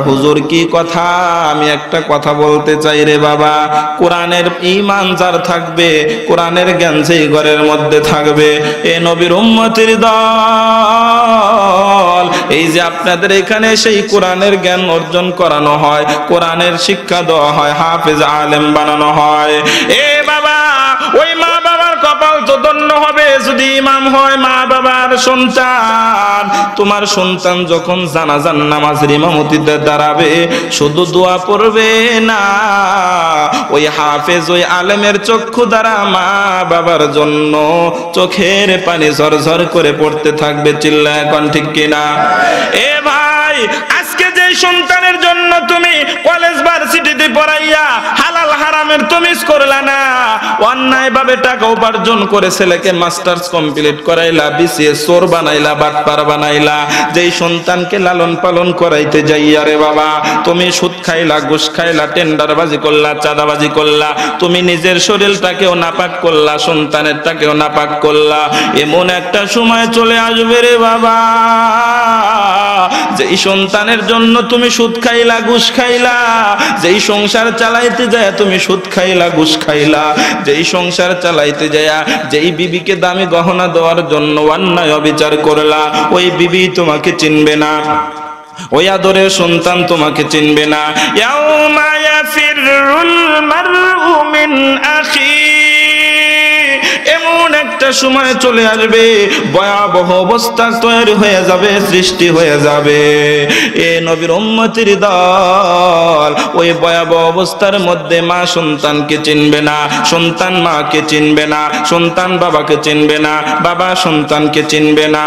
হুজুর কি কথা? আমি একটা কথা বলতে চাই রে বাবা। কোরআনের ঈমান যার থাকবে, কোরআনের জ্ঞান যেই ঘরের মধ্যে থাকবে, এ নবীর উম্মতের দল, এই যে আপনাদের এখানে সেই কোরআনের জ্ঞান অর্জন করানো হয়, কোরআনের শিক্ষা দেওয়া হয়, হাফেজ আলেম বানানো হয়। এ বাবা, ওই মা বাবার কপাল তো ধন্য হবে যদি ইমাম হয় মা বাবার সন্তান। তোমার সন্তান যখন জানাজার নামাজের ইমামতিতে দাঁড়াবে, শুধু দোয়া পড়বে না, ওই হাফেজ ওই আলেমের চক্ষু দ্বারা মা বাবার জন্য চোখের পানি ঝরঝর করে পড়তে থাকবে। চিল্লায় এখন ঠিক কিনা? এ ভাই, আজকে যে সন্তানের জন্য তুমি কলেজ ভার্সিটিতে পড়াইয়া হালাল হারামের তমিজ করলা না, অন্যায় ভাবে টাকা উপার্জন করে ছেলেকে মাস্টার্স কমপ্লিট করাইলা, বিসিএস চোর বানাইলা, বাটপার বানাইলা, যেই সন্তানকে লালন পালন করাইতে যাইয়া রে বাবা তুমি সুদ খাইলা, ঘুষ খাইলা, টেন্ডারবাজি করলা, চাঁদাবাজি করলা, তুমি নিজের শরীরটাকেও নাপাক করলা, সন্তানেরটাকেও নাপাক করলা। এমন একটা সময় চলে আসবে রে বাবা, যেই সন্তানের জন্য তুমি সুদ খাইলা, ঘুষ খাইলা, যেই সংসার চালাইতে যায় তুমি সুদ খাইলা, ঘুষ খাইলা, যেই সংসার চালাইতে যায় যেই বিবিকে দামি গহনা দেওয়ার জন্য অন্যায় অবিচার করলা, ওই বিবি তোমাকে চিনবে না, ওই আদরের সন্তান তোমাকে চিনবে না। ইয়াউমা ইয়াফিরুল মারউ মিন আখি, এমন একটা সময় চলে আসবে, ভয়াবহ অবস্থা তৈরি হয়ে যাবে, সৃষ্টি হয়ে যাবে। এ নবীর উম্মতের দল, ওই ভয়াবহ অবস্থার মধ্যে মা সন্তানকে চিনবে না, সন্তান মাকে চিনবে না, সন্তান বাবাকে চিনবে না, বাবা সন্তানকে চিনবে না।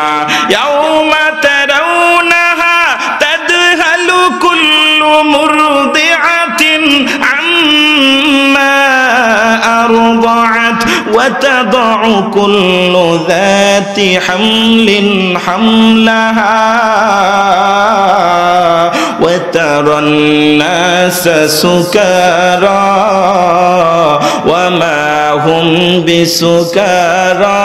ইয়াউমা তারাউনাহা তাদহালু কুল্লু মুরদিআতিন আম্মা আরদাআত ওয়া তাদউ কুল্লু যাতি হামলিন হামলাহা ওয়া তারান নাসা সুকারা ওয়া মা হুম বিসুকারা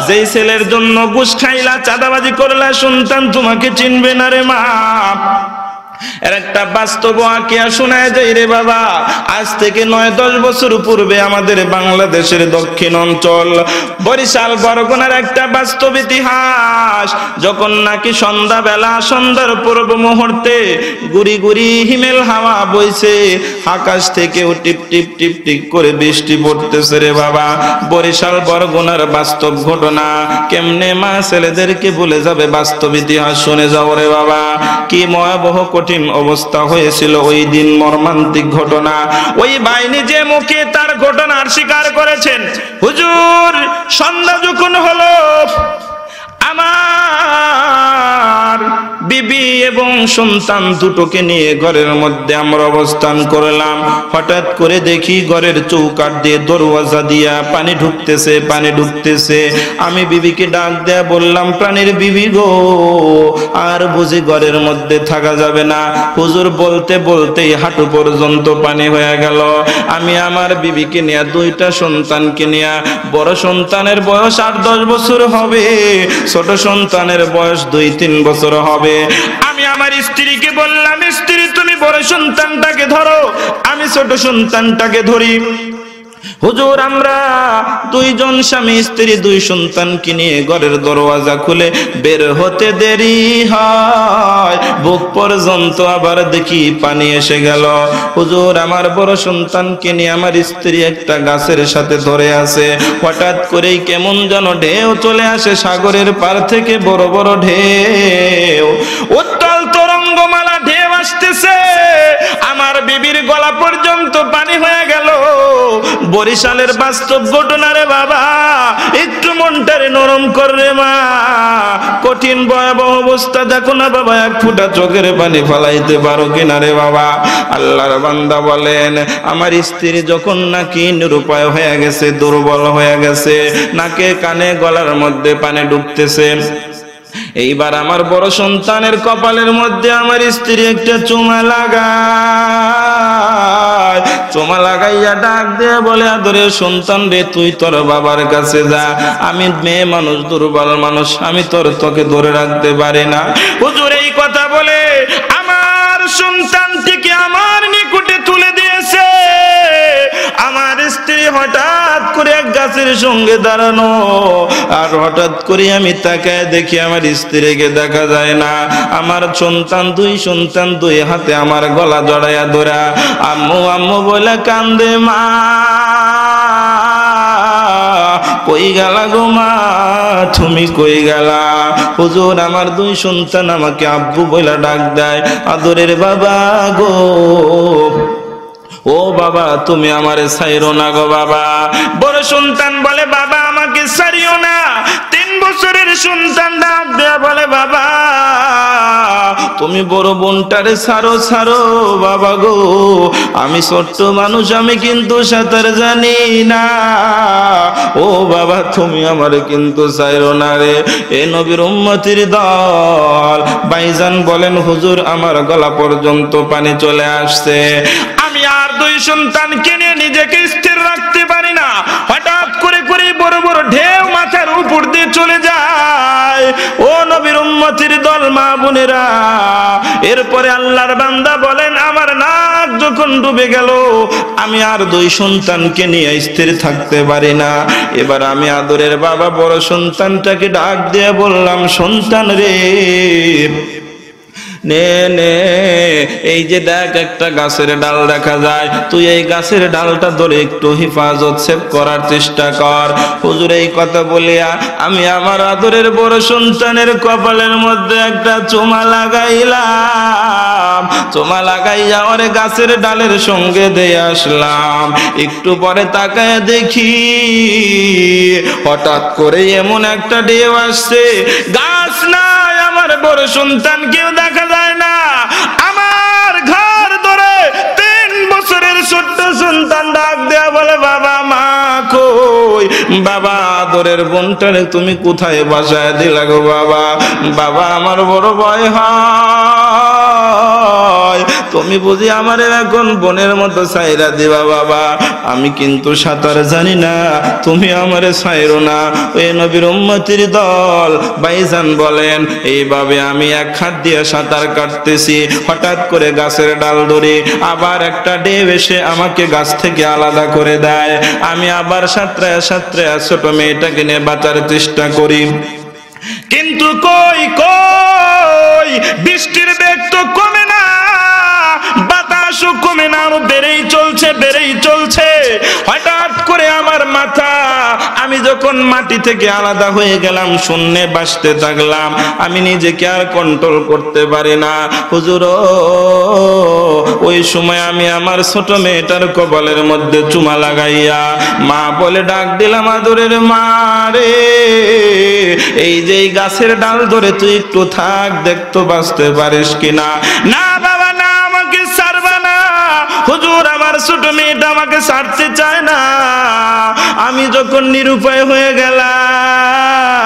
যেই ছেলের জন্য ঘুষ খাইলা, চাঁদাবাজি করলা, সন্তান তোমাকে চিনবে না রে মা। এর একটা বাস্তব ওয়াকিয়া শোনায় যাই রে বাবা। আজ থেকে 9-10 বছর পূর্বে আমাদের বাংলাদেশের দক্ষিণ অঞ্চল বরিশাল বরগুনার একটা বাস্তব ইতিহাস, যখন নাকি সন্ধ্যাবেলা, সন্ধ্যার পূর্ব মুহূর্তে গুড়ি গুড়ি হিমেল হাওয়া বইছে, আকাশ থেকেও টিপ টিপ টিপ টিপ করে বৃষ্টি পড়তেছে রে বাবা। বরিশাল বরগুনার বাস্তব ঘটনা, কেমনে মা ছেলেদেরকে ভুলে যাবে? বাস্তব ইতিহাস শুনে যাও রে বাবা। কি ভয়াবহ কঠিন অবস্থা হয়েছিল ওই দিন, মর্মান্তিক ঘটনা। ওই বাহিনী যে মুখে তার ঘটনার স্বীকার করেছেন, হুজুর সন্ধ্যা যখন হলো, আমার বিবি এবং সন্তান দুটোকে নিয়ে ঘরের মধ্যে আমরা অবস্থান করলাম। হঠাৎ করে দেখি ঘরের চৌকাঠ দিয়ে, দরওয়াজা দিয়া পানি ঢুকতেছে, পানি ঢুকতেছে। আমি বিবিকে ডাক দেয়া বললাম, প্রাণের বিবি গো, আর বুঝি ঘরের মধ্যে থাকা যাবে না? হুজুর বলতে বলতেই হাঁটু পর্যন্ত পানি হয়ে গেল। আমি আমার বিবিকে নিয়ে, দুইটা সন্তানকে নিয়ে, বড় সন্তানের বয়স 8-10 বছর হবে, ছোট সন্তানের বয়স 2-3 বছর হবে। আমি আমার স্ত্রীকে বললাম, স্ত্রী তুমি বড় সন্তানটাকে ধরো, আমি ছোট সন্তানটাকে ধরি। হুজুর আমরা দুইজন স্বামী স্ত্রী দুই সন্তানকে নিয়ে ঘরের দরওয়াজা খুলে বের হতে দেরি হয়, বুক পর্যন্ত আবার দেখি পানি এসে গেল। হুজুর আমার বড় সন্তানকে নিয়ে আমার স্ত্রী একটা গাছের সাথে ধরে আছে, হঠাৎ করেই কেমন যেন ঢেউ চলে আসে সাগরের পার থেকে, বড় বড় ঢেউ, উত্তাল তরঙ্গমালা ঢেউ আসতেছে, আমার বিবির গলা পর্যন্ত পানি হয়ে গেল। বরিশালের বাস্তব ঘটনা রে বাবা, একটু মনটারে নরম কর রে মা, কঠিন ভয়াবহ অবস্থা দেখো না বাবা, এক ফোঁটা চোখের পানি ফলাইতে পারো কিনা রে বাবা। আল্লাহর বান্দা বলেন আমার স্ত্রী যখন নাকি নিরুপায় হয়ে গেছে, দুর্বল হয়ে গেছে, নাকে কানে গলার মধ্যে পানি ঢুকতেছে, এইবার আমার বড় সন্তানের কপালের মধ্যে আমার স্ত্রী একটা চুমা লাগায়, চুমা লাগাইয়া ডাক দিয়ে বলে আদরের সন্তান রে তুই তোর বাবার কাছে যা, আমি মেয়ে মানুষ, দুর্বল মানুষ, আমি তোকে ধরে রাখতে পারি না। হুজুর এই কথা বলে আমার সন্তানটিকে আমার নিকটে তুলে দিয়েছে। আমার স্ত্রী হঠাৎ করে এক গাছের সঙ্গে দাঁড়ানো, আর হঠাৎ করে আমি তাকায় দেখি আমার স্ত্রীকে দেখা যায় না। আমার সন্তান দুই হাতে আমার গলা জড়াইয়া ধরা আম্মু আম্মু বলে কান্দে, মা কই গেলা গো মা, তুমি কই গেলা? হুজুর আমার দুই সন্তান আমাকে আব্বু বলে ডাক দেয়, আদরের বাবা গো, ও বাবা তুমি আমারে ছাইরো না গো বাবা। বড় সন্তান বলে বাবা আমাকে ছাড়িও না। 3 বছরের সন্তান ডাক দেয়া বলে বাবা তুমি বড় বোনটারে ছাড়ো ছাড়ো বাবা গো, আমি ছোট্ট মানুষ, আমি কিন্তু সাঁতার জানি না, ও বাবা তুমি আমারে কিন্তু ছাইরো না রে। এ নবীর উম্মতির দল ভাইজান বলেন হুজুর আমার গলা পর্যন্ত পানি চলে আসছে, আমি আর দুই সন্তানকে নিয়ে নিজেকে স্থির রাখতে পারি না, হঠাৎ করে বড় বড় ঢেউ মাথার উপর দিয়ে চলে যায়। ও নবীর উম্মতির দল মা বোনেরা, এরপরে আল্লাহর বান্দা বলেন আমার নাক যখন ডুবে গেল, আমি আর দুই সন্তানকে নিয়ে স্থির থাকতে পারি না। এবার আমি আদরের বাবা বড় সন্তানটাকে ডাক দিয়ে বললাম, সন্তান রে নে নে, এই যে দেখ একটা গাছের ডাল দেখা যায়, তুই এই গাছের ডালটা ধরে একটু হেফাজত সেভ করার চেষ্টা কর। হুজুর এই কথা বলিয়া আমি আমার আদরের বড় সন্তানের কপালের মধ্যে একটা চুমা লাগাইলাম, চুমা লাগাইয়া ওরে গাছের ডালের সঙ্গে দিয়ে আসলাম। একটু পরে তাকায় দেখি হঠাৎ করে এমন একটা ঢেউ আসছে, গাছ নাই, আমার বড় সন্তান কেউ দেখা যায় না, আমার ঘর ধরে 3 বছরের ছোট্ট সন্তান ডাক দেয়া বলে বাবা মা কই, বাবা আদরের বোনটারে তুমি কোথায় বাসায় দিলা গো বাবা? বাবা আমার বড় ভয় হয়, তুমি বুঝি আমারে এখন বোনের মতো ছাইরা দিবা বাবা, আমি কিন্তু সাঁতার জানি না, তুমি আমারে ছাইরো না। ওই নবীর উম্মতির দল ভাইজান বলেন এইভাবে আমি এক হাত দিয়ে সাঁতার কাটতেছি, হঠাৎ করে গাছের ডাল ধরে আবার একটা ঢেউ এসে আমাকে গাছ থেকে আলাদা করে দেয়, আমি আবার সাঁতরায়া সাঁতরায়া ছোট মেয়েটাকে নিয়ে বাঁচার চেষ্টা করি, কিন্তু কই কই বৃষ্টির বেগ তো কমে না, বাতাসও কমে না, আরো বেড়েই চলছে। হঠাৎ করে আমার মাথা, আমি যখন মাটি থেকে আলাদা হয়ে গেলাম, শূন্যে ভাসতে থাকলাম, আমি নিজেকে আর কন্ট্রোল করতে পারি না। হুজুর ওই সময় আমি আমার ছোট মেয়েটার কপালের মধ্যে চুমা লাগাইয়া মা বলে ডাক দিলাম, আদরের মা রে, এই যে গাছের ডাল ধরে তুই একটু থাক, দেখতো বাঁচতে পারিস কিনা। না বাবা না, আমাকে ছাড়বা না। হুজুর আমার ছোট মেয়েটা আমাকে ছাড়তে চায় না। আমি যখন নিরুপায় হয়ে গেলাম,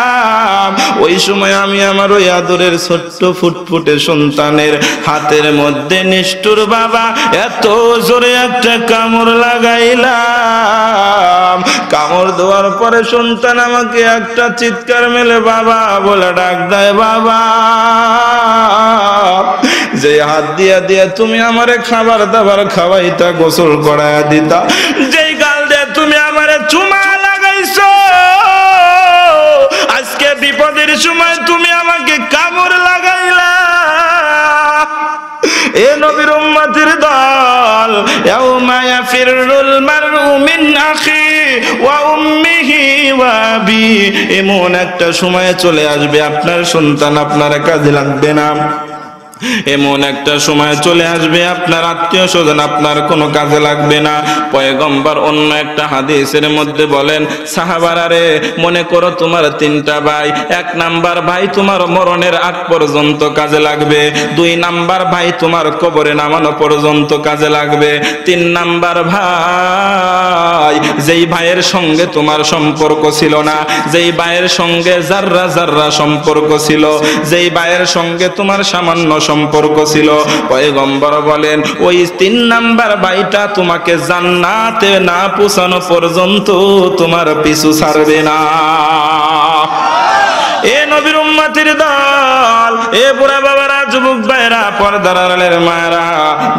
ওই সময় আমি আমার ওই আদরের ছোট্ট ফুটফুটে সন্তানের হাতের মধ্যে নিষ্ঠুর বাবা এত জোরে একটা কামড় লাগাইলাম। কামড় দেওয়ার পরে সন্তান আমাকে একটা চিৎকার মেলে বাবা বলে ডাক দেয়, বাবা যে হাত দিয়া তুমি আমারে খাবার দাবার খাওয়াইতা, গোসল করাইয়া দিতা, যেই গাল দিয়ে তুমি চুমা লাগাইছো, আজকে বিপদের সময় তুমি আমাকে কামড় লাগাইলা। এ নবীর উম্মতের দল, ইয়াউমা ইয়াফিরুল মারউ মিন আখি ওয়া উম্মিহি ওয়া আবি, এমন একটা সময় চলে আসবে আপনার সন্তান আপনার কাজে লাগবে না, এমন একটা সময় চলে আসবে আপনার আত্মীয় স্বজন আপনার কোনো কাজে লাগবে না। পয়গম্বর অন্য একটা হাদিসের মধ্যে বলেন, সাহাবারা রে, মনে করো তোমার তিনটা ভাই, এক নাম্বার ভাই তোমার মরণের আগ পর্যন্ত কাজে লাগবে, দুই নাম্বার ভাই তোমার কবরে নামানো পর্যন্ত কাজে লাগবে, তিন নাম্বার ভাই যেই ভাইয়ের সঙ্গে তোমার সম্পর্ক ছিল না, যেই ভাইয়ের সঙ্গে জাররা জাররা সম্পর্ক ছিল, যেই ভাইয়ের সঙ্গে তোমার সামান্য সম্পর্ক ছিল, পয়গম্বর বলেন ওই তিন নাম্বার ভাইটা তোমাকে জান্নাতে না পৌঁছানো পর্যন্ত তোমার পিছু ছাড়বে না। এ নবীর উম্মতের দল, এ বুড়া বাবারা, যুবক ভাইরা, পর্দার আড়ালের মায়েরা,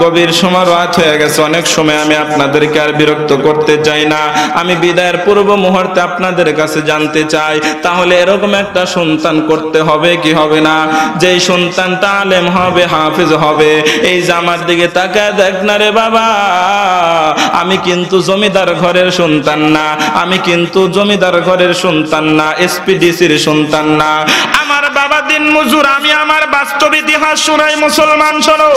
গভীর সময় রাত হয়ে গেছে, অনেক সময় আমি আপনাদেরকে আর বিরক্ত করতে চাই না। আমি বিদায়ের পূর্ব মুহূর্তে আপনাদের কাছে জানতে চাই, তাহলে এরকম একটা সন্তান করতে হবে কি হবে না? যেই সন্তানটা আলেম হবে, হাফেজ হবে। এই যে আমার দিকে তাকায় দেখ না রে বাবা, আমি কিন্তু জমিদার ঘরের সন্তান না, আমি কিন্তু জমিদার ঘরের সন্তান না, এসপিডিসির সন্তান না, আমার বাবা দিন মজুর। আমি আমার বাস্তব ইতিহাস শোনাই মুসলমান, শোনো।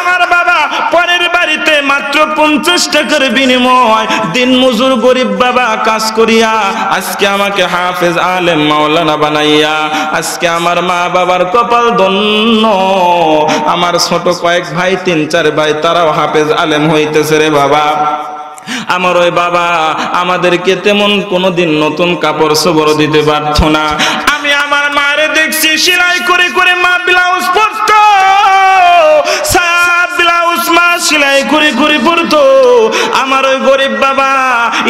আমার বাবা পরের বাড়িতে মাত্র 50 টাকার বিনিময় দিন মজুর গরিব বাবা কাজ করিয়া আজকে আমাকে হাফেজ আলেম মাওলানা বানাইয়া, আজকে আমার মা বাবার কপাল ধন্য, আমার ছোট কয়েক ভাই, 3-4 ভাই, তারাও হাফেজ আলেম হইতেছে রে বাবা। আমার ওই বাবা আমাদেরকে তেমন কোনোদিন নতুন কাপড় সবর দিতে পারত না। আমি আমার মারে দেখছি সেলাই করে করে মা ব্লাউজ পরতো, ব্লাউজ মা সেলাই করে করে পরতো। আমার ওই গরিব বাবা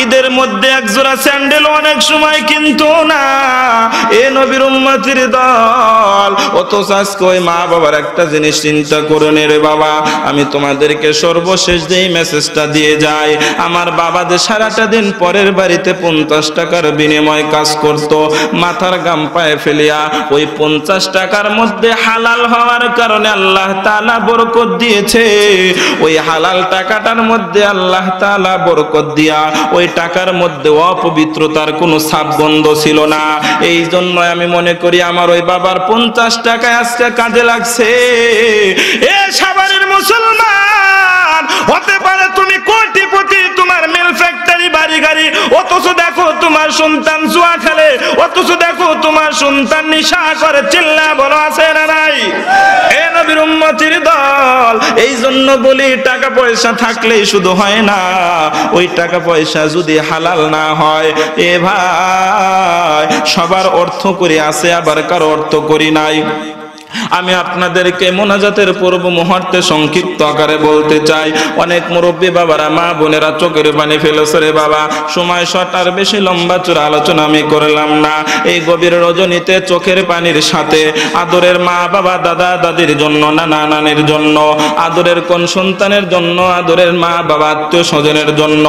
ঈদের মধ্যে এক জোড়া স্যান্ডেল অনেক সময় কিনতো না। এ নবীর উম্মতের দল, অথচ আজকে ওই মা বাবার একটা জিনিস চিন্তা করুন রে বাবা। আমি তোমাদেরকে সর্বশেষ যেই মেসেজটা দিয়ে যাই, আমার বাবা যে সারাটা দিন পরের বাড়িতে 50 টাকার বিনিময় কাজ করত, মাথার গাম পায়ে ফেলিয়া ওই 50 টাকার মধ্যে হালাল হওয়ার কারণে আল্লাহ তাআলা বরকত দিয়েছে। ওই হালাল টাকাটার মধ্যে আল্লাহ তাআলা বরকত দিয়া ওই টাকার মধ্যে অপবিত্রতার কোনো ছাপ গন্ধ ছিল না। এই জন্য আমি মনে করি আমার ওই বাবার 50 টাকা আজকে কাজে লাগছে। এ সাভারের মুসলমান, হতে পারে তুমি কোটিপতি, তোমার মিল ফ্যাক্টরি, বাড়ি গাড়ি, অথচ দেখো তোমার সন্তান জুয়া খেলে, অথচ দেখো তোমার সন্তান নেশা করে, চিল্লা বলো আছে না নাই? এ নবীর উম্মতের দল, এই জন্য বলি টাকা পয়সা থাকলেই শুধু হয় না, ওই টাকা পয়সা যদি হালাল না হয়, এ ভাই সবার অর্থ করে আছে, আবার কারো অর্থ করি নাই। আমি আপনাদেরকে মোনাজাতের পূর্ব মুহূর্তে সংক্ষিপ্ত আকারে বলতে চাই, অনেক মুরব্বী বাবারা, মা বোনেরা চোখের পানি ফেলেছে রে বাবা। সময় শর্ট, বেশি লম্বা চূড়া আলোচনা আমি করলাম না। এই গভীর রজনীতে চোখের পানির সাথে আদরের মা বাবা, দাদা দাদির জন্য, নানা নানির জন্য, আদরের কোন সন্তানের জন্য, আদরের মা বাবা, আত্মীয় স্বজনের জন্য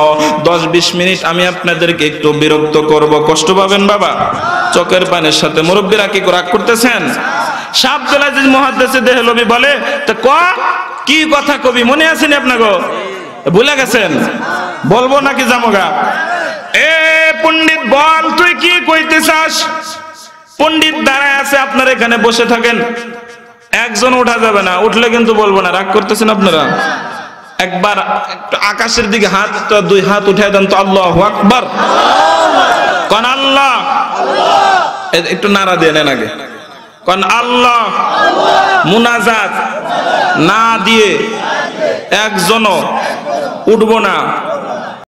10-20 মিনিট আমি আপনাদেরকে একটু বিরক্ত করব, কষ্ট পাবেন বাবা? চোখের পানির সাথে মুরব্বীরা কি রাগ করতেছেন? শাহ আব্দুল আজিজ মুহাদ্দিস দেহলভী বলে, তো কি কথা কবি মনে আছেন আপনাকে? ভুলে গেছেন? বলবো নাকি জামগা? এ পণ্ডিত বল, তুই কি কইতে চাস? পণ্ডিত দাঁড়ায় আছে, আপনারা এখানে বসে থাকেন, একজন উঠা যাবে না, উঠলে কিন্তু বলবো না। রাগ করতেছেন আপনারা? একবার একটু আকাশের দিকে হাত, 2 হাত উঠায় দেন তো, আল্লাহু আকবার কোন, আল্লাহ একটু নারা দিয়ে নেন আগে কোন, আল্লাহ। মুনাজাত না দিয়ে একজনও উঠবো না।